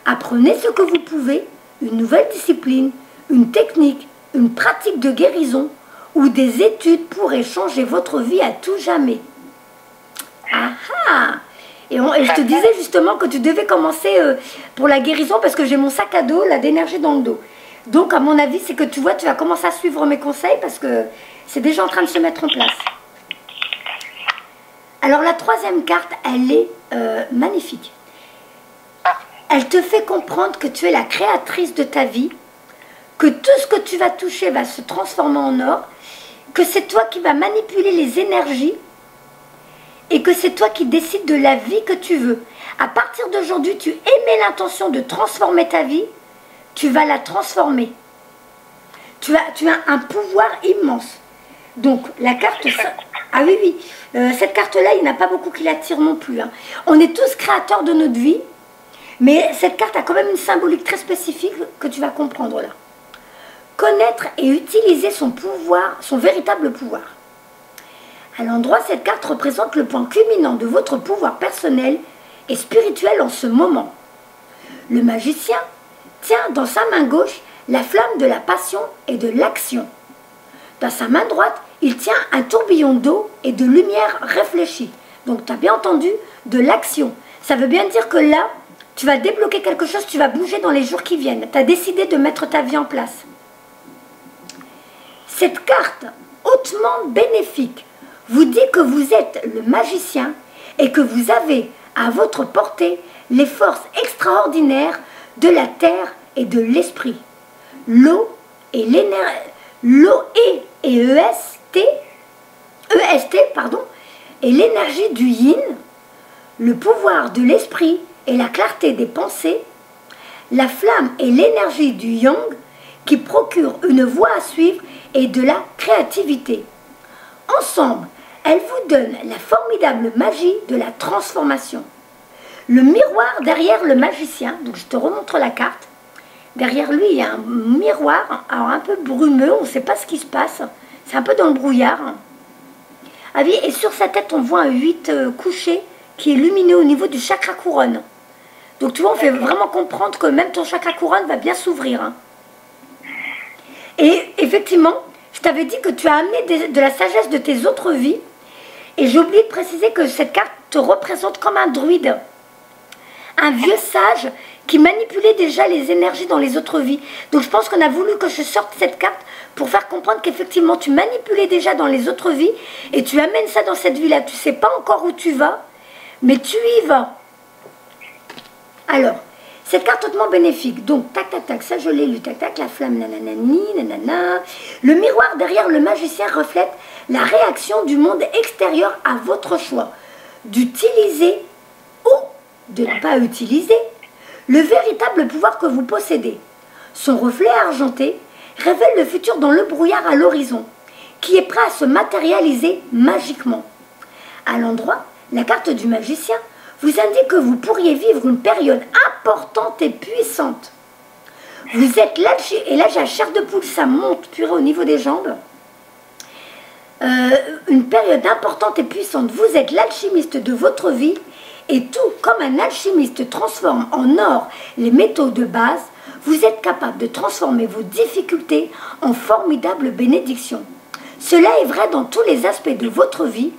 Apprenez ce que vous pouvez, une nouvelle discipline, une technique, une pratique de guérison ou des études pourraient changer votre vie à tout jamais. Ah ah! Et je te disais justement que tu devais commencer pour la guérison parce que j'ai mon sac à dos, là, d'énergie dans le dos. Donc à mon avis, c'est que tu vois, tu vas commencer à suivre mes conseils parce que c'est déjà en train de se mettre en place. Alors la troisième carte, elle est magnifique. Elle te fait comprendre que tu es la créatrice de ta vie, que tout ce que tu vas toucher va se transformer en or, que c'est toi qui vas manipuler les énergies et que c'est toi qui décides de la vie que tu veux. À partir d'aujourd'hui, tu émets l'intention de transformer ta vie, tu vas la transformer. Tu as un pouvoir immense. Donc la carte... Ah oui, oui. Cette carte-là, il n'y en a pas beaucoup qui l'attirent non plus. Hein. On est tous créateurs de notre vie, mais cette carte a quand même une symbolique très spécifique que tu vas comprendre là. Connaître et utiliser son pouvoir, son véritable pouvoir. À l'endroit, cette carte représente le point culminant de votre pouvoir personnel et spirituel en ce moment. Le magicien tient dans sa main gauche la flamme de la passion et de l'action. Dans sa main droite, il tient un tourbillon d'eau et de lumière réfléchie. Donc, tu as bien entendu, de l'action. Ça veut bien dire que là, tu vas débloquer quelque chose, tu vas bouger dans les jours qui viennent. Tu as décidé de mettre ta vie en place. Cette carte hautement bénéfique vous dit que vous êtes le magicien et que vous avez à votre portée les forces extraordinaires de la terre et de l'esprit. L'eau et l'énergie, l'eau et EST, pardon, et l'énergie du yin, le pouvoir de l'esprit et la clarté des pensées, la flamme et l'énergie du yang qui procurent une voie à suivre et de la créativité. Ensemble, elles vous donnent la formidable magie de la transformation. Le miroir derrière le magicien, donc je te remontre la carte, derrière lui il y a un miroir, alors un peu brumeux, on ne sait pas ce qui se passe, c'est un peu dans le brouillard. Ah oui, et sur sa tête on voit un 8 couché qui est lumineux au niveau du chakra couronne. Donc tu vois, on fait vraiment comprendre que même ton chakra couronne va bien s'ouvrir. Et effectivement, je t'avais dit que tu as amené de la sagesse de tes autres vies, et j'ai oublié de préciser que cette carte te représente comme un druide. Un vieux sage qui manipulait déjà les énergies dans les autres vies. Donc je pense qu'on a voulu que je sorte cette carte pour faire comprendre qu'effectivement tu manipulais déjà dans les autres vies et tu amènes ça dans cette vie-là. Tu ne sais pas encore où tu vas, mais tu y vas. Alors, cette carte hautement bénéfique, donc tac tac tac, ça je l'ai lu, tac tac, la flamme, nananani, nanana. Le miroir derrière le magicien reflète la réaction du monde extérieur à votre choix, d'utiliser ou de ne pas utiliser le véritable pouvoir que vous possédez. Son reflet argenté révèle le futur dans le brouillard à l'horizon, qui est prêt à se matérialiser magiquement. À l'endroit, la carte du magicien vous indique que vous pourriez vivre une période importante et puissante. Vous êtes l'alchimiste, et là j'ai la chair de poule, ça monte purée au niveau des jambes. Une période importante et puissante, vous êtes l'alchimiste de votre vie, et tout comme un alchimiste transforme en or les métaux de base, vous êtes capable de transformer vos difficultés en formidables bénédictions. Cela est vrai dans tous les aspects de votre vie.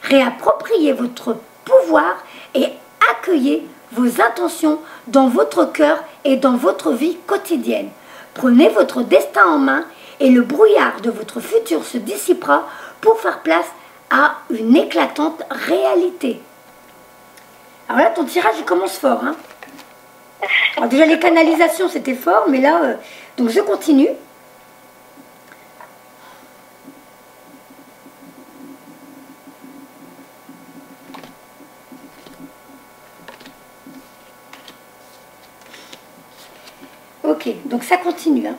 Réappropriez votre pouvoir et accueillez vos intentions dans votre cœur et dans votre vie quotidienne. Prenez votre destin en main et le brouillard de votre futur se dissipera pour faire place à une éclatante réalité. Alors là, ton tirage, il commence fort. Hein. Alors déjà, les canalisations, c'était fort, mais là, donc je continue. Ok, donc ça continue. Hein.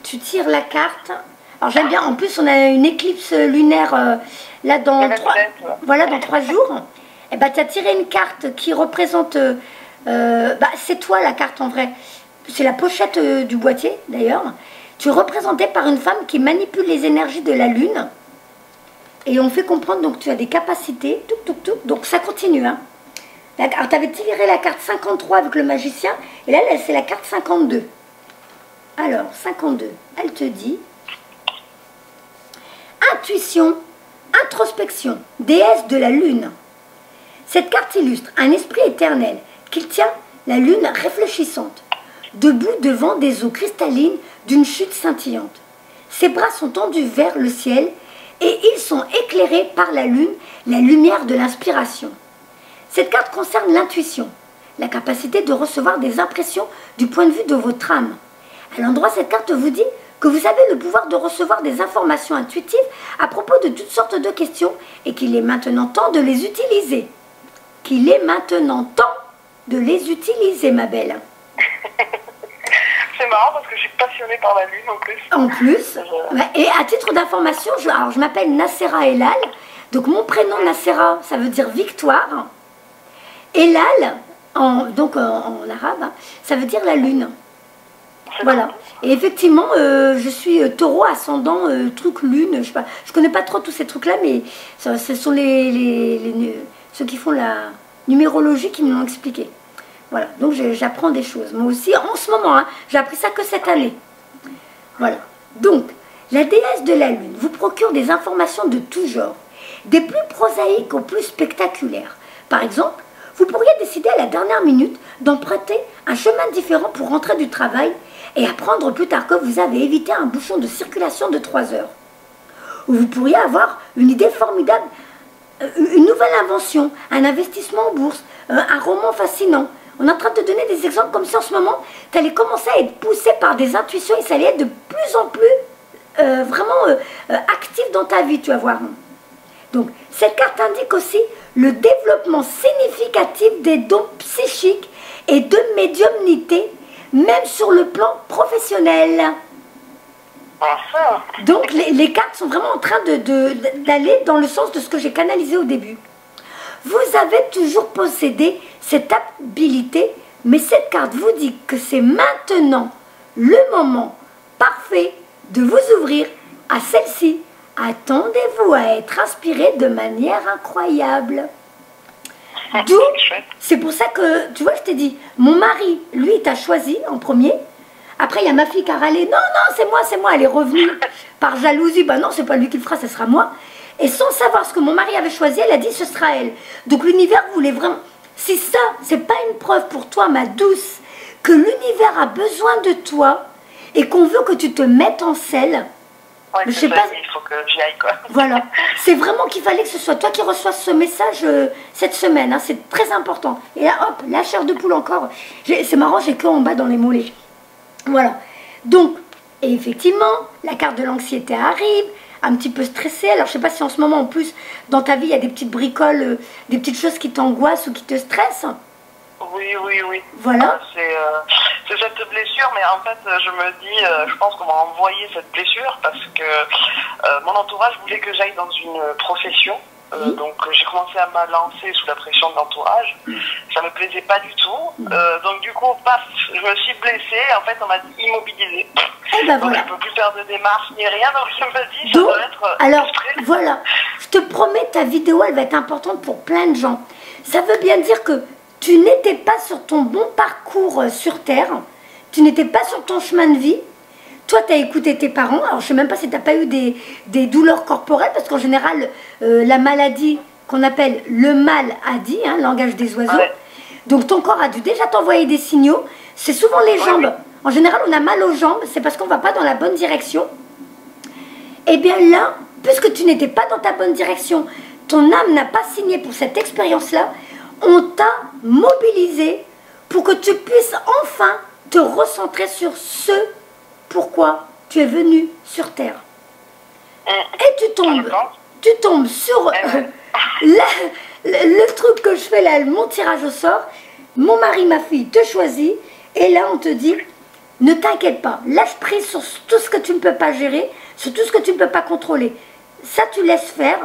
Tu tires la carte. Alors j'aime bien, en plus on a une éclipse lunaire là dans 3 jours. Et bah tu as tiré une carte qui représente, c'est toi la carte en vrai. C'est la pochette du boîtier d'ailleurs. Tu es représenté par une femme qui manipule les énergies de la lune. Et on fait comprendre donc tu as des capacités. Donc ça continue. Hein. Alors, tu avais tiré la carte 53 avec le magicien, et là, c'est la carte 52. Alors, 52, elle te dit intuition, introspection, déesse de la lune. Cette carte illustre un esprit éternel qui tient la lune réfléchissante, debout devant des eaux cristallines d'une chute scintillante. Ses bras sont tendus vers le ciel et ils sont éclairés par la lune, la lumière de l'inspiration. Cette carte concerne l'intuition, la capacité de recevoir des impressions du point de vue de votre âme. À l'endroit, cette carte vous dit que vous avez le pouvoir de recevoir des informations intuitives à propos de toutes sortes de questions et qu'il est maintenant temps de les utiliser. Qu'il est maintenant temps de les utiliser, ma belle. C'est marrant parce que je suis passionnée par la lune en plus. En plus, et à titre d'information, je m'appelle Nacera Elal, donc mon prénom Nacera, ça veut dire victoire. Elal, en arabe, hein, ça veut dire la lune. Voilà. Et effectivement, je suis taureau ascendant, truc lune, je sais pas. Je connais pas trop tous ces trucs-là, mais ce sont ceux qui font la numérologie qui me l'ont expliqué. Voilà. Donc j'apprends des choses. Moi aussi, en ce moment, hein, j'ai appris ça que cette année. Voilà. Donc, la déesse de la lune vous procure des informations de tout genre, des plus prosaïques aux plus spectaculaires. Par exemple, vous pourriez décider à la dernière minute d'emprunter un chemin différent pour rentrer du travail et apprendre plus tard que vous avez évité un bouchon de circulation de 3 heures. Ou vous pourriez avoir une idée formidable, une nouvelle invention, un investissement en bourse, un roman fascinant. On est en train de te donner des exemples comme ça en ce moment. Tu allais commencer à être poussé par des intuitions et ça allait être de plus en plus vraiment actif dans ta vie, tu vas voir. Donc, cette carte indique aussi le développement significatif des dons psychiques et de médiumnité, même sur le plan professionnel. Donc, les cartes sont vraiment en train d'aller dans le sens de ce que j'ai canalisé au début. Vous avez toujours possédé cette habilité, mais cette carte vous dit que c'est maintenant le moment parfait de vous ouvrir à celle-ci. Attendez-vous à être inspiré de manière incroyable. D'où, c'est pour ça que, tu vois, je t'ai dit, mon mari, lui, il t'a choisi en premier. Après, il y a ma fille qui a râlé, non, non, c'est moi, elle est revenue par jalousie. Ben non, c'est pas lui qui le fera, ce sera moi. Et sans savoir ce que mon mari avait choisi, elle a dit, ce sera elle. Donc l'univers voulait vraiment... Si ça, c'est pas une preuve pour toi, ma douce, que l'univers a besoin de toi et qu'on veut que tu te mettes en selle, ouais, je sais pas. Il faut que j'y aille, quoi. Voilà. C'est vraiment qu'il fallait que ce soit toi qui reçoives ce message cette semaine. Hein, c'est très important. Et là, hop, la chair de poule encore. C'est marrant, j'ai que en bas dans les mollets. Voilà. Donc, et effectivement, la carte de l'anxiété arrive, un petit peu stressée. Alors, je sais pas si en ce moment, en plus, dans ta vie, il y a des petites bricoles, des petites choses qui t'angoissent ou qui te stressent. Oui, oui, oui. Voilà. C'est cette blessure, mais en fait, je me dis, je pense qu'on m'a envoyé cette blessure parce que mon entourage voulait que j'aille dans une profession. Donc j'ai commencé à me lancer sous la pression de l'entourage. Ça me plaisait pas du tout. Donc du coup, paf, je me suis blessée. En fait, on m'a dit immobilisée. Et ben donc voilà. je peux plus faire de démarche ni rien. Donc je me dis, ça doit être alors frustré. voilà, je te promets, ta vidéo, elle va être importante pour plein de gens. Ça veut bien dire que tu n'étais pas sur ton bon parcours sur Terre. Tu n'étais pas sur ton chemin de vie. Toi, tu as écouté tes parents. Alors, je ne sais même pas si tu n'as pas eu des douleurs corporelles, parce qu'en général, la maladie qu'on appelle le mal a dit, hein, langage des oiseaux. Ouais. Donc, ton corps a dû déjà t'envoyer des signaux. C'est souvent les jambes. Ouais. En général, on a mal aux jambes. C'est parce qu'on ne va pas dans la bonne direction. Eh bien là, puisque tu n'étais pas dans ta bonne direction, ton âme n'a pas signé pour cette expérience-là, on t'a mobilisé pour que tu puisses enfin te recentrer sur ce pourquoi tu es venu sur Terre. Et tu tombes sur le truc que je fais là, mon tirage au sort. Mon mari, ma fille te choisit. Et là, on te dit, ne t'inquiète pas. Lâche prise sur tout ce que tu ne peux pas gérer, sur tout ce que tu ne peux pas contrôler. Ça, tu laisses faire.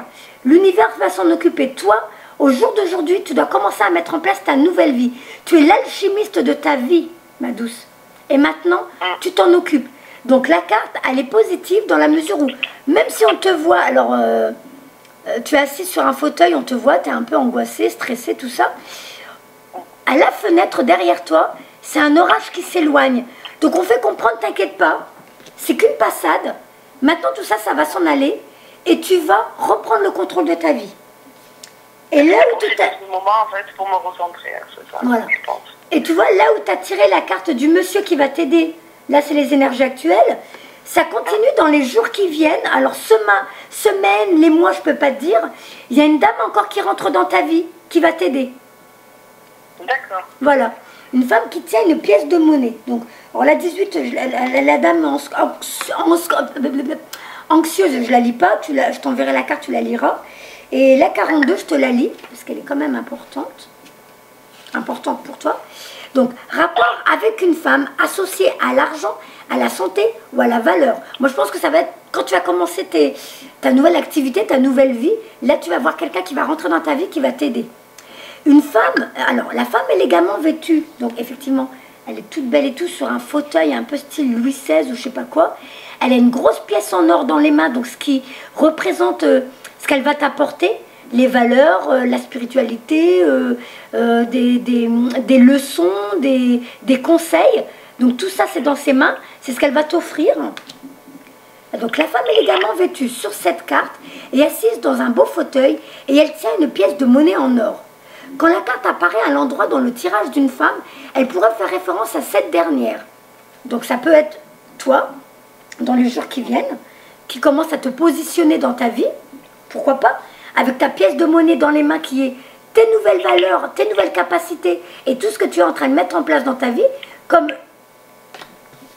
L'univers va s'en occuper. Toi, au jour d'aujourd'hui, tu dois commencer à mettre en place ta nouvelle vie. Tu es l'alchimiste de ta vie, ma douce. Et maintenant, tu t'en occupes. Donc la carte, elle est positive dans la mesure où, même si on te voit, alors tu es assis sur un fauteuil, on te voit, tu es un peu angoissé, stressé, tout ça. À la fenêtre derrière toi, c'est un orage qui s'éloigne. Donc on fait comprendre, t'inquiète pas, c'est qu'une passade. Maintenant tout ça, ça va s'en aller et tu vas reprendre le contrôle de ta vie. Et là où tu as... moment en fait pour me recentrer, c'est ça, voilà. Je pense. Et tu vois, là où tu as tiré la carte du monsieur qui va t'aider, là c'est les énergies actuelles, ça continue dans les jours qui viennent. Alors semaines, les mois, je peux pas te dire, il y a une dame encore qui rentre dans ta vie, qui va t'aider. D'accord. Voilà, une femme qui tient une pièce de monnaie. Donc, alors la 18, la dame anxieuse, je la lis pas, je t'enverrai la carte, tu la liras. Et la 42, je te la lis, parce qu'elle est quand même importante pour toi. Donc, rapport avec une femme associée à l'argent, à la santé ou à la valeur. Moi, je pense que ça va être, quand tu vas commencer ta nouvelle activité, ta nouvelle vie, là, tu vas voir quelqu'un qui va rentrer dans ta vie, qui va t'aider. Une femme, alors, la femme élégamment vêtue, donc effectivement, elle est toute belle et tout, sur un fauteuil un peu style Louis XVI ou je sais pas quoi. Elle a une grosse pièce en or dans les mains, donc ce qui représente ce qu'elle va t'apporter. Les valeurs, la spiritualité, des leçons, des conseils. Donc tout ça, c'est dans ses mains, c'est ce qu'elle va t'offrir. Donc la femme est également vêtue sur cette carte et assise dans un beau fauteuil et elle tient une pièce de monnaie en or. Quand la carte apparaît à l'endroit dans le tirage d'une femme, elle pourrait faire référence à cette dernière. Donc ça peut être toi, dans les jours qui viennent, qui commence à te positionner dans ta vie, pourquoi pas, avec ta pièce de monnaie dans les mains qui est tes nouvelles valeurs, tes nouvelles capacités et tout ce que tu es en train de mettre en place dans ta vie, comme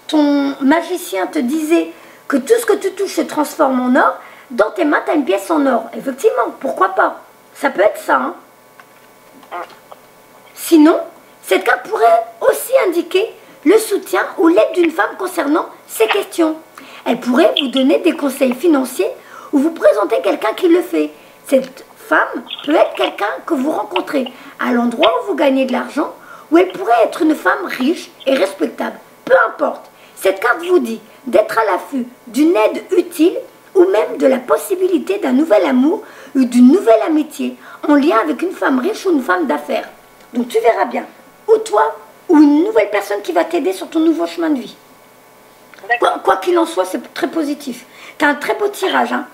ton magicien te disait que tout ce que tu touches se transforme en or, dans tes mains, tu as une pièce en or. Effectivement, pourquoi pas? Ça peut être ça. Hein. Sinon, cette carte pourrait aussi indiquer le soutien ou l'aide d'une femme concernant ces questions. Elle pourrait vous donner des conseils financiers ou vous présenter quelqu'un qui le fait. Cette femme peut être quelqu'un que vous rencontrez à l'endroit où vous gagnez de l'argent, ou elle pourrait être une femme riche et respectable. Peu importe. Cette carte vous dit d'être à l'affût d'une aide utile ou même de la possibilité d'un nouvel amour ou d'une nouvelle amitié en lien avec une femme riche ou une femme d'affaires. Donc tu verras bien, ou toi, ou une nouvelle personne qui va t'aider sur ton nouveau chemin de vie. Quoi qu'il en soit, c'est très positif. Tu as un très beau tirage. Hein.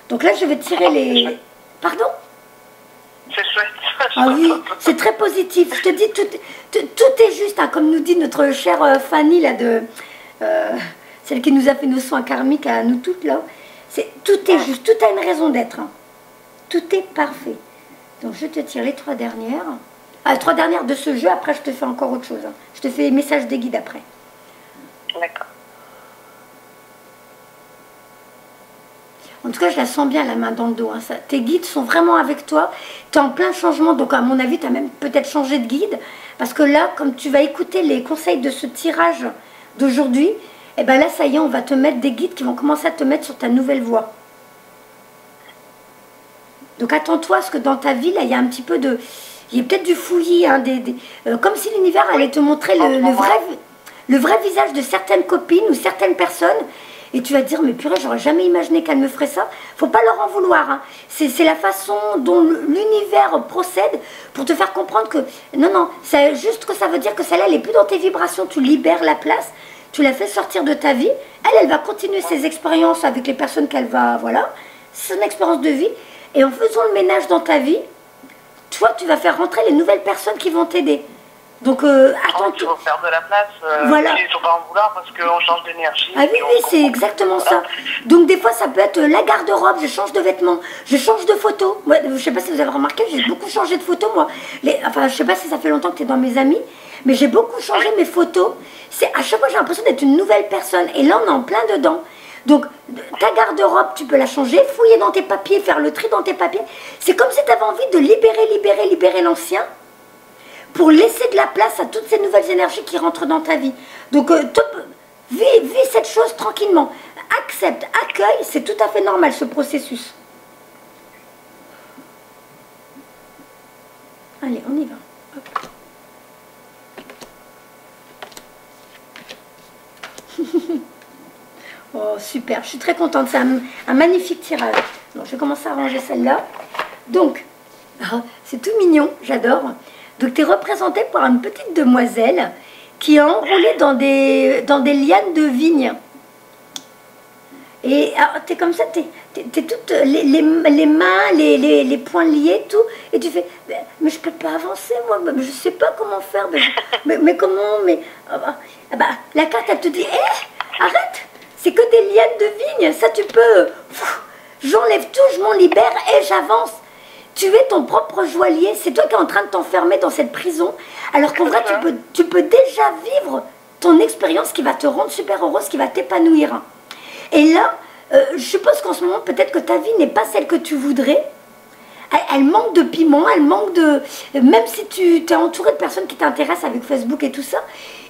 Donc là, je vais tirer les... Pardon? C'est chouette. Ah oui, c'est très positif. Je te dis, tout est juste, hein, comme nous dit notre chère Fanny, là, celle qui nous a fait nos soins karmiques à nous toutes, là. Tout est juste, tout a une raison d'être. Hein. Tout est parfait. Donc je te tire les 3 dernières. Ah, les 3 dernières de ce jeu, après je te fais encore autre chose. Hein. Je te fais les messages des guides après. D'accord. En tout cas, je la sens bien, la main dans le dos. Hein, ça. Tes guides sont vraiment avec toi. Tu es en plein changement. Donc, à mon avis, tu as même peut-être changé de guide. Parce que là, comme tu vas écouter les conseils de ce tirage d'aujourd'hui, et bien là, ça y est, on va te mettre des guides qui vont commencer à te mettre sur ta nouvelle voie. Donc, attends-toi à ce que dans ta vie, là, il y a un petit peu de... Il y a peut-être du fouillis. Hein, comme si l'univers allait te montrer le vrai visage de certaines copines ou certaines personnes. Et tu vas te dire, mais purée, j'aurais jamais imaginé qu'elle me ferait ça. Faut pas leur en vouloir. Hein. C'est la façon dont l'univers procède pour te faire comprendre que... Non, c'est juste que ça veut dire que celle-là, elle n'est plus dans tes vibrations. Tu libères la place, tu la fais sortir de ta vie. Elle va continuer ses expériences avec les personnes qu'elle va... Voilà, son expérience de vie. Et en faisant le ménage dans ta vie, toi, tu vas faire rentrer les nouvelles personnes qui vont t'aider. Donc, attends. Il faut faire de la place. Voilà. Il ne faut pas en vouloir parce qu'on change d'énergie. Ah oui, c'est exactement ça. Donc, des fois, ça peut être la garde-robe, je change de vêtements, je change de photos. Moi, je ne sais pas si vous avez remarqué, j'ai beaucoup changé de photos, moi. Enfin, je ne sais pas si ça fait longtemps que tu es dans mes amis, mais j'ai beaucoup changé mes photos. À chaque fois, j'ai l'impression d'être une nouvelle personne. Et là, on est en plein dedans. Donc, ta garde-robe, tu peux la changer, fouiller dans tes papiers, faire le tri dans tes papiers. C'est comme si tu avais envie de libérer l'ancien, pour laisser de la place à toutes ces nouvelles énergies qui rentrent dans ta vie. Donc, vis cette chose tranquillement. Accepte, accueille, c'est tout à fait normal ce processus. Allez, on y va. Hop. Oh, super, je suis très contente. C'est un magnifique tirage. Donc, je vais commencer à ranger celle-là. Donc, c'est tout mignon, j'adore. Donc, tu es représentée par une petite demoiselle qui est enroulée dans des lianes de vigne. Et tu es comme ça, tu es toutes les mains, les poings liés, tout. Et tu fais, mais je peux pas avancer, moi, je sais pas comment faire. Mais comment, la carte, elle te dit, arrête, c'est que des lianes de vigne, ça tu peux. J'enlève tout, je m'en libère et j'avance. Tu es ton propre joaillier, c'est toi qui es en train de t'enfermer dans cette prison, alors qu'en vrai, tu peux déjà vivre ton expérience qui va te rendre super heureuse, qui va t'épanouir. Et là, je suppose qu'en ce moment, peut-être que ta vie n'est pas celle que tu voudrais. Elle manque de piment, elle manque de... Même si tu es entouré de personnes qui t'intéressent avec Facebook et tout ça,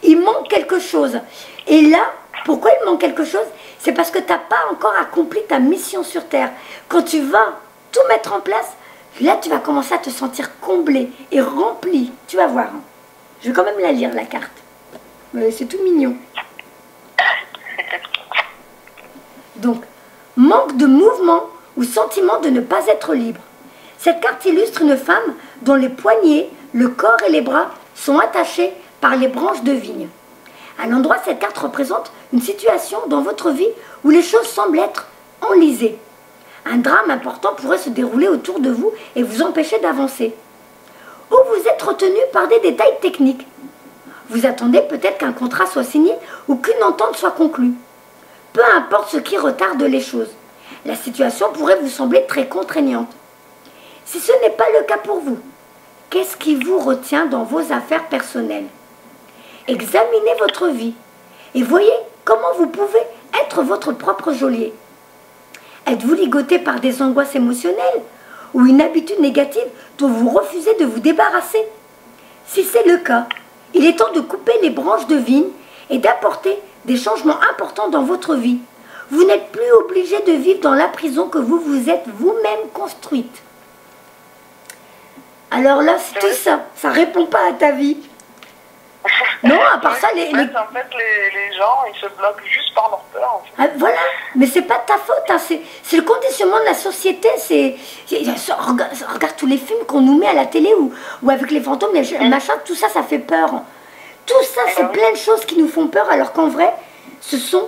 il manque quelque chose. Et là, pourquoi il manque quelque chose? C'est parce que tu n'as pas encore accompli ta mission sur Terre. Quand tu vas tout mettre en place, là, tu vas commencer à te sentir comblé et rempli. Tu vas voir. Je vais quand même la lire, la carte. C'est tout mignon. Donc, manque de mouvement ou sentiment de ne pas être libre. Cette carte illustre une femme dont les poignets, le corps et les bras sont attachés par les branches de vigne. À l'endroit, cette carte représente une situation dans votre vie où les choses semblent être enlisées. Un drame important pourrait se dérouler autour de vous et vous empêcher d'avancer. ou vous êtes retenu par des détails techniques. Vous attendez peut-être qu'un contrat soit signé ou qu'une entente soit conclue. Peu importe ce qui retarde les choses, la situation pourrait vous sembler très contraignante. Si ce n'est pas le cas pour vous, qu'est-ce qui vous retient dans vos affaires personnelles? Examinez votre vie et voyez comment vous pouvez être votre propre geôlier. Êtes-vous ligoté par des angoisses émotionnelles ou une habitude négative dont vous refusez de vous débarrasser? Si c'est le cas, il est temps de couper les branches de vigne et d'apporter des changements importants dans votre vie. Vous n'êtes plus obligé de vivre dans la prison que vous vous êtes vous-même construite. Alors là, c'est tout ça. Ça répond pas à ta vie. Non, à part ça, en fait, les gens, ils se bloquent juste par leur peur. En fait. Ah, voilà, mais c'est pas de ta faute. Hein. C'est le conditionnement de la société. Regarde tous les films qu'on nous met à la télé ou avec les fantômes, les machins, tout ça, ça fait peur. Tout ça, c'est plein de choses qui nous font peur, alors qu'en vrai, ce sont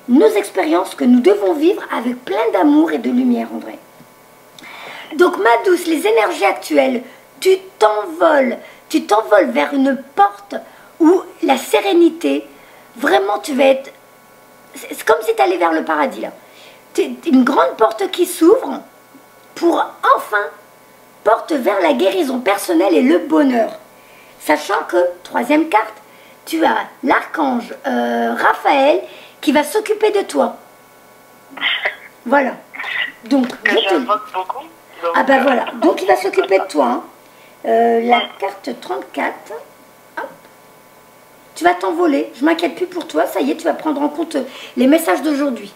nos expériences que nous devons vivre avec plein d'amour et de lumière, en vrai. Donc, ma douce, les énergies actuelles, tu t'envoles vers une porte où la sérénité, vraiment, tu vas être... C'est comme si tu allais vers le paradis, là. Une grande porte qui s'ouvre pour enfin porte vers la guérison personnelle et le bonheur. Sachant que, troisième carte, tu as l'archange Raphaël qui va s'occuper de toi. Voilà. Donc, j'invoque beaucoup. Donc, ah ben voilà. Donc, il va s'occuper de toi. Hein. La carte 34. Hop. Tu vas t'envoler. Je ne m'inquiète plus pour toi. Ça y est, tu vas prendre en compte les messages d'aujourd'hui.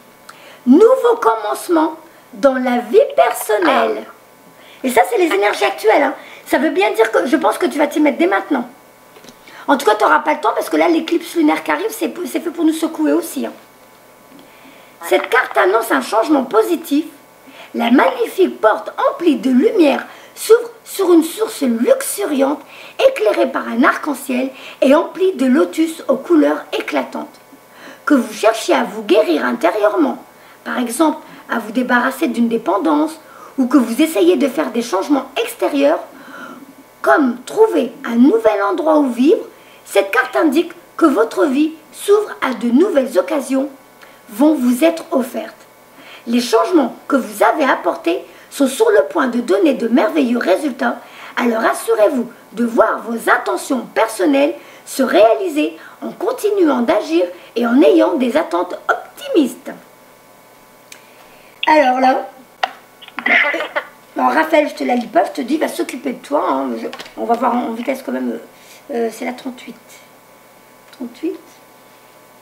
Nouveau commencement dans la vie personnelle. Et ça, c'est les énergies actuelles. Hein. Ça veut bien dire que je pense que tu vas t'y mettre dès maintenant. En tout cas, tu n'auras pas le temps parce que là, l'éclipse lunaire qui arrive, c'est fait pour nous secouer aussi. Hein. Cette carte annonce un changement positif. La magnifique porte emplie de lumière s'ouvre sur une source luxuriante, éclairée par un arc-en-ciel et emplie de lotus aux couleurs éclatantes. Que vous cherchiez à vous guérir intérieurement, par exemple à vous débarrasser d'une dépendance, ou que vous essayez de faire des changements extérieurs, comme trouver un nouvel endroit où vivre, cette carte indique que votre vie s'ouvre à de nouvelles occasions vont vous être offertes. Les changements que vous avez apportés sont sur le point de donner de merveilleux résultats, alors assurez-vous de voir vos intentions personnelles se réaliser en continuant d'agir et en ayant des attentes optimistes. Alors là, alors Raphaël, je te la lis pas, je te dis, va s'occuper de toi. Hein. On va voir en vitesse quand même, c'est la 38. 38.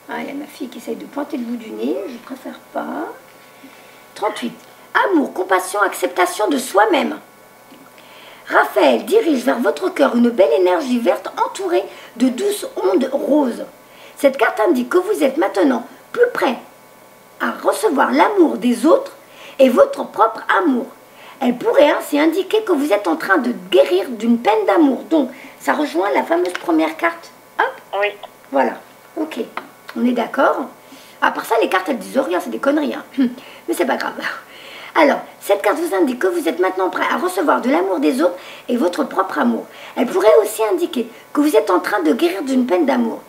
Ah, il y a ma fille qui essaye de pointer le bout du nez, je préfère pas. 38. Amour, compassion, acceptation de soi-même. Raphaël dirige vers votre cœur une belle énergie verte entourée de douces ondes roses. Cette carte indique que vous êtes maintenant plus prêt à recevoir l'amour des autres et votre propre amour. Elle pourrait ainsi indiquer que vous êtes en train de guérir d'une peine d'amour. Donc, ça rejoint la fameuse première carte. Hop. Oui. Voilà. Ok. On est d'accord. À part ça, les cartes, elles disent rien, c'est des conneries. Hein. Mais c'est pas grave. Alors, cette carte vous indique que vous êtes maintenant prêt à recevoir de l'amour des autres et votre propre amour. Elle pourrait aussi indiquer que vous êtes en train de guérir d'une peine d'amour.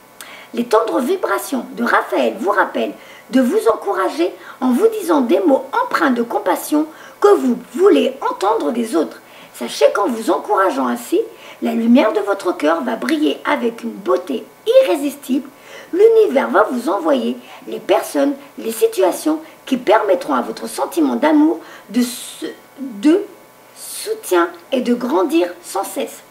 Les tendres vibrations de Raphaël vous rappellent de vous encourager en vous disant des mots empreints de compassion que vous voulez entendre des autres. Sachez qu'en vous encourageant ainsi, la lumière de votre cœur va briller avec une beauté irrésistible. L'univers va vous envoyer les personnes, les situations qui permettront à votre sentiment d'amour de soutien et de grandir sans cesse.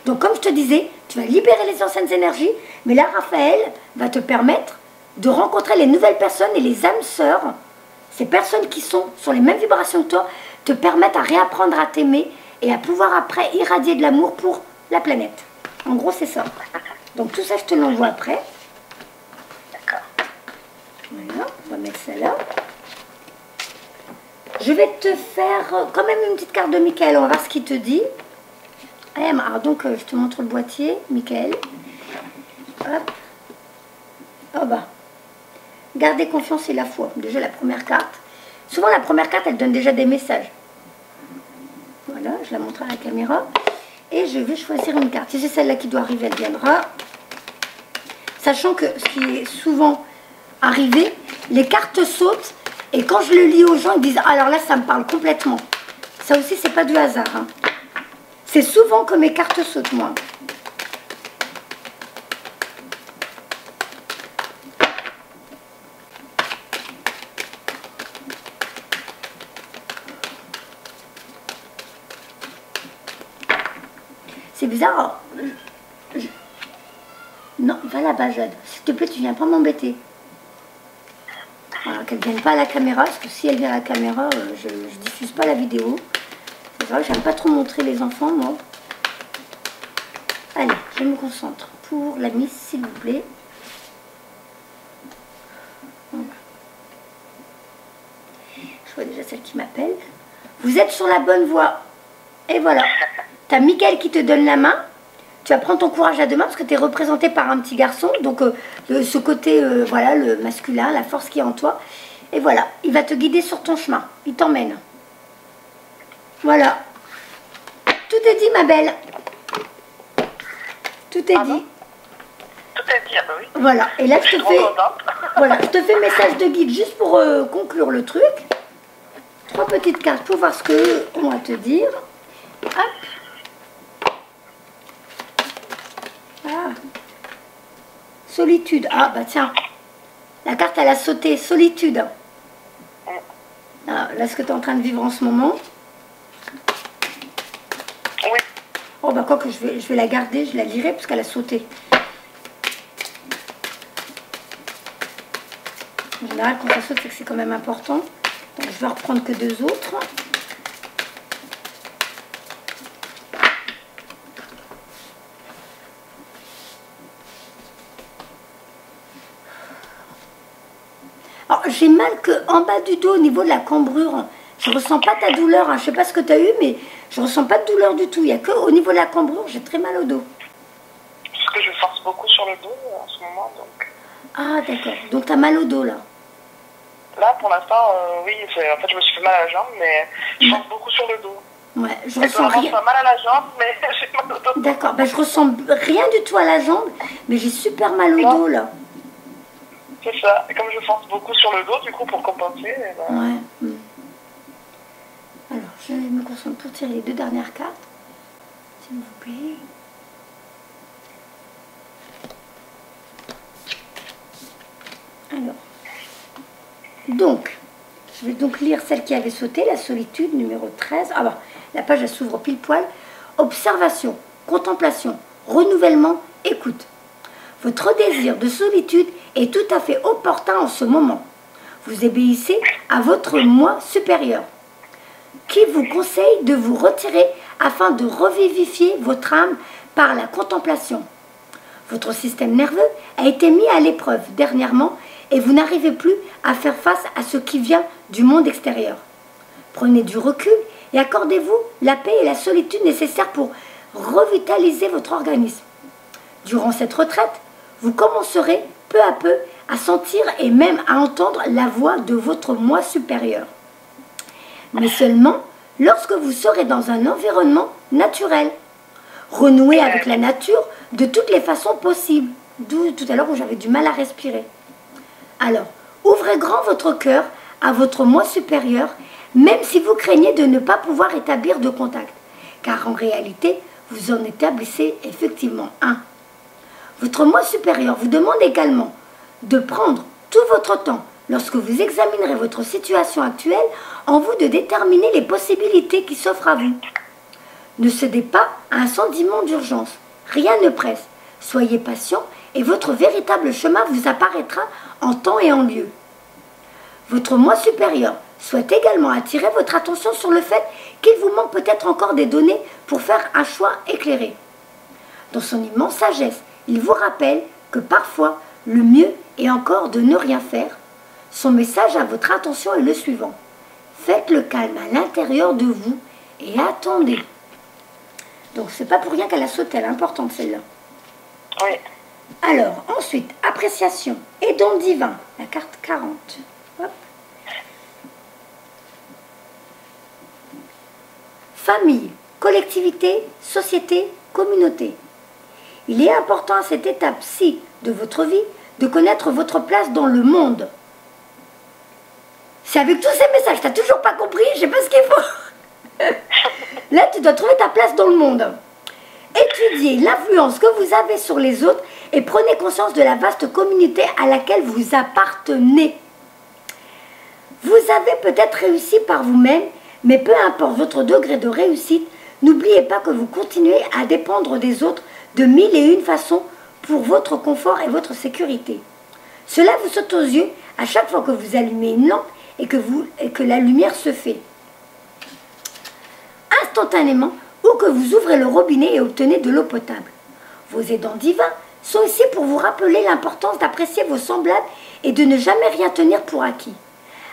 Donc comme je te disais, tu vas libérer les anciennes énergies, mais là Raphaël va te permettre de rencontrer les nouvelles personnes et les âmes sœurs. Ces personnes qui sont sur les mêmes vibrations que toi te permettent à réapprendre à t'aimer et à pouvoir après irradier de l'amour pour la planète. En gros c'est ça. Donc tout ça je te l'envoie après. D'accord. Voilà, on va mettre ça là. Je vais te faire quand même une petite carte de Michael, on va voir ce qu'il te dit. Alors donc je te montre le boîtier, Michael. Hop. Oh bah. Gardez confiance et la foi. Déjà la première carte. Souvent la première carte elle donne déjà des messages. Voilà, je la montre à la caméra. Et je vais choisir une carte. Si c'est celle-là qui doit arriver, elle viendra. Sachant que ce qui est souvent arrivé, les cartes sautent. Et quand je le lis aux gens, ils disent, alors là, ça me parle complètement. Ça aussi, c'est pas du hasard. Hein. C'est souvent que mes cartes sautent, moi. C'est bizarre. Non, va là-bas, Jade. S'il te plaît, tu viens pas m'embêter. Voilà, qu'elle ne vienne pas à la caméra, parce que si elle vient à la caméra, je diffuse pas la vidéo. C'est vrai, j'aime pas trop montrer les enfants, moi. Allez, je me concentre. Pour la Miss, s'il vous plaît. Voilà. Je vois déjà celle qui m'appelle. Vous êtes sur la bonne voie. Et voilà. Tu as Mickaël qui te donne la main. Tu vas prendre ton courage à deux mains parce que tu es représenté par un petit garçon. Donc, ce côté, voilà, le masculin, la force qui est en toi. Et voilà, il va te guider sur ton chemin. Il t'emmène. Voilà. Tout est dit, ma belle. Tout est dit. Tout est dit, ah bah oui. Voilà. Et là, je te fais... Voilà, je te fais message de guide juste pour conclure le truc. 3 petites cartes pour voir ce qu'on va te dire. Hop. Ah. Solitude. Ah, bah tiens. La carte, elle a sauté. Solitude. Ah, là, ce que tu es en train de vivre en ce moment. Oui. Oh, bah quoi que je vais la garder, je la lirai parce qu'elle a sauté. En général, quand ça saute, c'est que c'est quand même important. Donc, je vais reprendre que 2 autres. Alors, j'ai mal qu'en bas du dos, au niveau de la cambrure. Je ressens pas ta douleur. Hein. Je sais pas ce que tu as eu, mais je ressens pas de douleur du tout. Il n'y a que au niveau de la cambrure, j'ai très mal au dos. Parce que je force beaucoup sur le dos en ce moment, donc... Ah, d'accord. Donc, tu as mal au dos, là. Là, pour l'instant, oui. En fait, je me suis fait mal à la jambe, mais je force beaucoup sur le dos. Ouais, je ressens rien. Pas mal à la jambe, mais j'ai mal au dos. D'accord. Ben, je ressens rien du tout à la jambe, mais j'ai super mal au dos, là. C'est ça. Et comme je force beaucoup sur le dos, du coup, pour compenser... Ben... Ouais. Alors, je me concentre pour tirer les 2 dernières cartes. S'il vous plaît. Alors. Donc, je vais donc lire celle qui avait sauté, la solitude, numéro 13. Ah bah, la page, elle s'ouvre pile poil. Observation, contemplation, renouvellement, écoute. Votre désir de solitude est tout à fait opportun en ce moment. Vous obéissez à votre moi supérieur, qui vous conseille de vous retirer afin de revivifier votre âme par la contemplation. Votre système nerveux a été mis à l'épreuve dernièrement et vous n'arrivez plus à faire face à ce qui vient du monde extérieur. Prenez du recul et accordez-vous la paix et la solitude nécessaires pour revitaliser votre organisme. Durant cette retraite, vous commencerez peu à peu à sentir et même à entendre la voix de votre moi supérieur. Mais seulement lorsque vous serez dans un environnement naturel. Renouer avec la nature de toutes les façons possibles. D'où tout à l'heure où j'avais du mal à respirer. Alors, ouvrez grand votre cœur à votre moi supérieur, même si vous craignez de ne pas pouvoir établir de contact. Car en réalité, vous en établissez effectivement un. Votre moi supérieur vous demande également de prendre tout votre temps lorsque vous examinerez votre situation actuelle en vue de déterminer les possibilités qui s'offrent à vous. Ne cédez pas à un sentiment d'urgence. Rien ne presse. Soyez patient et votre véritable chemin vous apparaîtra en temps et en lieu. Votre moi supérieur souhaite également attirer votre attention sur le fait qu'il vous manque peut-être encore des données pour faire un choix éclairé. Dans son immense sagesse, il vous rappelle que parfois, le mieux est encore de ne rien faire. Son message à votre attention est le suivant. Faites le calme à l'intérieur de vous et attendez. Donc, c'est pas pour rien qu'elle a sauté, elle est importante celle-là. Oui. Alors, ensuite, appréciation et don divin, la carte 40. Hop. Famille, collectivité, société, communauté. Il est important à cette étape-ci de votre vie de connaître votre place dans le monde. C'est avec tous ces messages, tu n'as toujours pas compris, je ne sais pas ce qu'il faut. Là, tu dois trouver ta place dans le monde. Étudiez l'influence que vous avez sur les autres et prenez conscience de la vaste communauté à laquelle vous appartenez. Vous avez peut-être réussi par vous-même, mais peu importe votre degré de réussite, n'oubliez pas que vous continuez à dépendre des autres de 1001 façons pour votre confort et votre sécurité. Cela vous saute aux yeux à chaque fois que vous allumez une lampe et que la lumière se fait. Instantanément, ou que vous ouvrez le robinet et obtenez de l'eau potable. Vos aidants divins sont ici pour vous rappeler l'importance d'apprécier vos semblables et de ne jamais rien tenir pour acquis.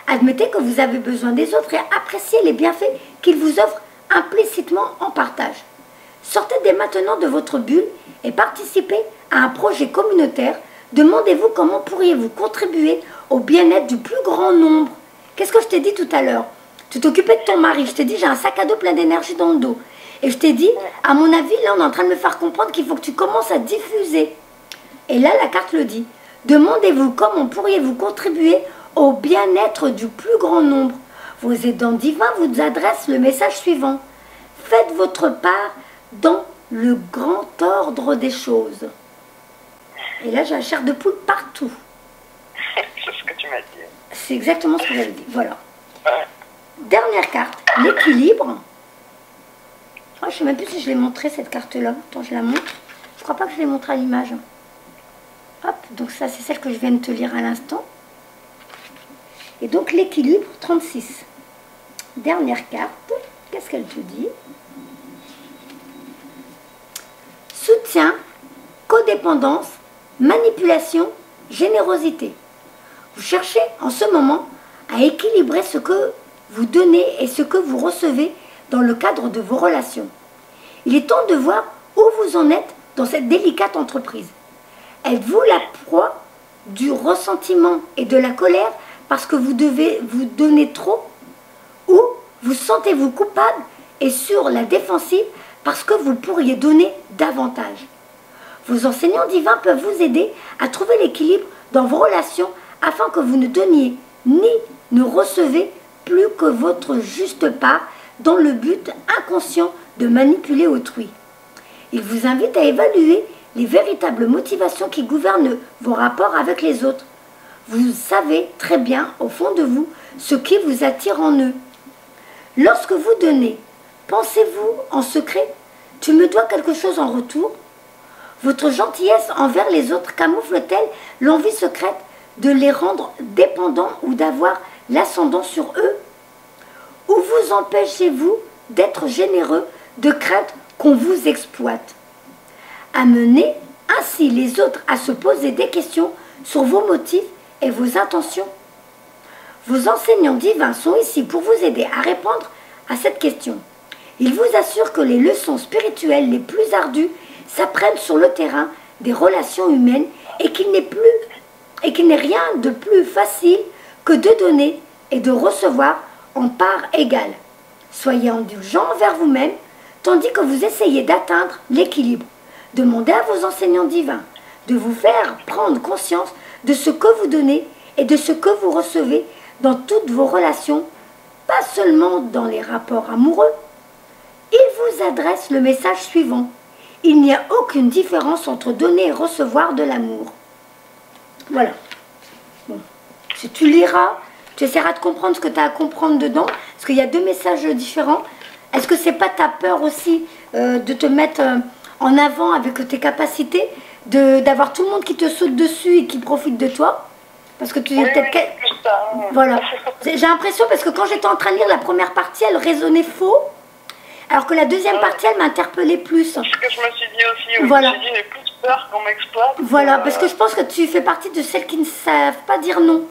Admettez que vous avez besoin des autres et appréciez les bienfaits qu'ils vous offrent implicitement en partage. Sortez dès maintenant de votre bulle et participez à un projet communautaire. Demandez-vous comment pourriez-vous contribuer au bien-être du plus grand nombre. Qu'est-ce que je t'ai dit tout à l'heure? Tu t'occupais de ton mari, je t'ai dit j'ai un sac à dos plein d'énergie dans le dos. Et je t'ai dit, à mon avis, là on est en train de me faire comprendre qu'il faut que tu commences à diffuser. Et là la carte le dit. Demandez-vous comment pourriez-vous contribuer au bien-être du plus grand nombre. Vos aidants divins vous adressent le message suivant. Faites votre part dans le grand ordre des choses. Et là j'ai la chair de poule partout. C'est ce que tu m'as dit. C'est exactement ce que j'avais dit. Voilà. Dernière carte, l'équilibre. Oh, je ne sais même plus si je l'ai montré cette carte-là. Attends, je la montre. Je crois pas que je l'ai montré à l'image. Hop, donc ça c'est celle que je viens de te lire à l'instant. Et donc l'équilibre, 36. Dernière carte, qu'est-ce qu'elle te dit? Soutien, codépendance, manipulation, générosité. Vous cherchez en ce moment à équilibrer ce que vous donnez et ce que vous recevez dans le cadre de vos relations. Il est temps de voir où vous en êtes dans cette délicate entreprise. Êtes-vous la proie du ressentiment et de la colère parce que vous devez vous donner trop? Ou vous sentez-vous coupable et sur la défensive parce que vous pourriez donner davantage? Vos enseignants divins peuvent vous aider à trouver l'équilibre dans vos relations afin que vous ne donniez ni ne recevez plus que votre juste part dans le but inconscient de manipuler autrui. Il vous invite à évaluer les véritables motivations qui gouvernent vos rapports avec les autres. Vous savez très bien, au fond de vous, ce qui vous attire en eux. Lorsque vous donnez, pensez-vous en secret, tu me dois quelque chose en retour? Votre gentillesse envers les autres camoufle-t-elle l'envie secrète de les rendre dépendants ou d'avoir l'ascendant sur eux? Ou vous empêchez-vous d'être généreux de crainte qu'on vous exploite? Amenez ainsi les autres à se poser des questions sur vos motifs et vos intentions. Vos enseignants divins sont ici pour vous aider à répondre à cette question. Ils vous assurent que les leçons spirituelles les plus ardues s'apprennent sur le terrain des relations humaines et qu'il n'est rien de plus facile que de donner et de recevoir en part égale. Soyez indulgents envers vous-même, tandis que vous essayez d'atteindre l'équilibre. Demandez à vos enseignants divins de vous faire prendre conscience de ce que vous donnez et de ce que vous recevez dans toutes vos relations, pas seulement dans les rapports amoureux. Ils vous adressent le message suivant. Il n'y a aucune différence entre donner et recevoir de l'amour. Voilà. Bon. Si tu liras, tu essaieras de comprendre ce que tu as à comprendre dedans, parce qu'il y a deux messages différents. Est-ce que c'est pas ta peur aussi de te mettre en avant avec tes capacités, d'avoir tout le monde qui te saute dessus et qui profite de toi? Parce que tu es peut-être... Voilà. J'ai l'impression, parce que quand j'étais en train de lire la première partie, elle résonnait faux, alors que la deuxième partie, elle m'interpellait plus. C'est ce que je me suis dit aussi. Voilà. Je me suis dit, j'ai plus peur qu'on m'exploite. Voilà, parce que je pense que tu fais partie de celles qui ne savent pas dire non.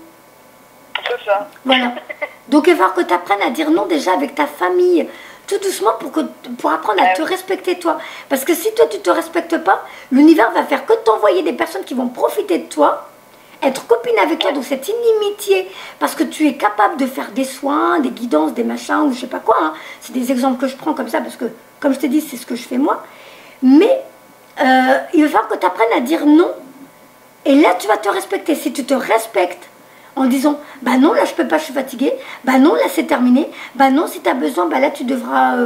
C'est ça. Voilà. Donc il va falloir que tu apprennes à dire non déjà avec ta famille, tout doucement pour apprendre à te respecter toi. Parce que si toi tu ne te respectes pas, l'univers va faire que t'envoyer des personnes qui vont profiter de toi. être copine avec toi dans cette inimitié, parce que tu es capable de faire des soins, des guidances, des machins, ou je sais pas quoi, hein. C'est des exemples que je prends comme ça, parce que, comme je te dis, c'est ce que je fais moi. Mais, il va falloir que tu apprennes à dire non. Et là, tu vas te respecter. Si tu te respectes en disant, bah non, là, je peux pas, je suis fatiguée. Bah non, là, c'est terminé. Bah non, si tu as besoin, bah là, tu devras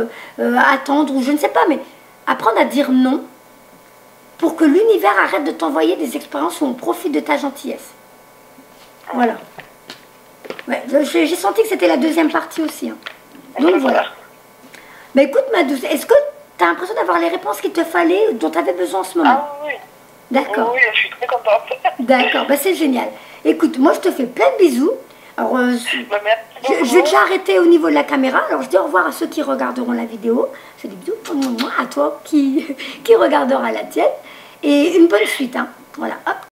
attendre, ou je ne sais pas, mais apprendre à dire non pour que l'univers arrête de t'envoyer des expériences où on profite de ta gentillesse. Voilà. Ouais, j'ai senti que c'était la deuxième partie aussi. Hein. Donc voilà. Mais écoute, ma douce, est-ce que tu as l'impression d'avoir les réponses qu'il te fallait, dont tu avais besoin en ce moment? Ah oui. D'accord. Oui, je suis très contente. D'accord, bah c'est génial. Écoute, moi je te fais plein de bisous. Alors, je vais déjà arrêter au niveau de la caméra. Alors, je dis au revoir à ceux qui regarderont la vidéo. Je dis bisous à toi qui regardera la tienne. Et une bonne suite. Hein. Voilà, hop.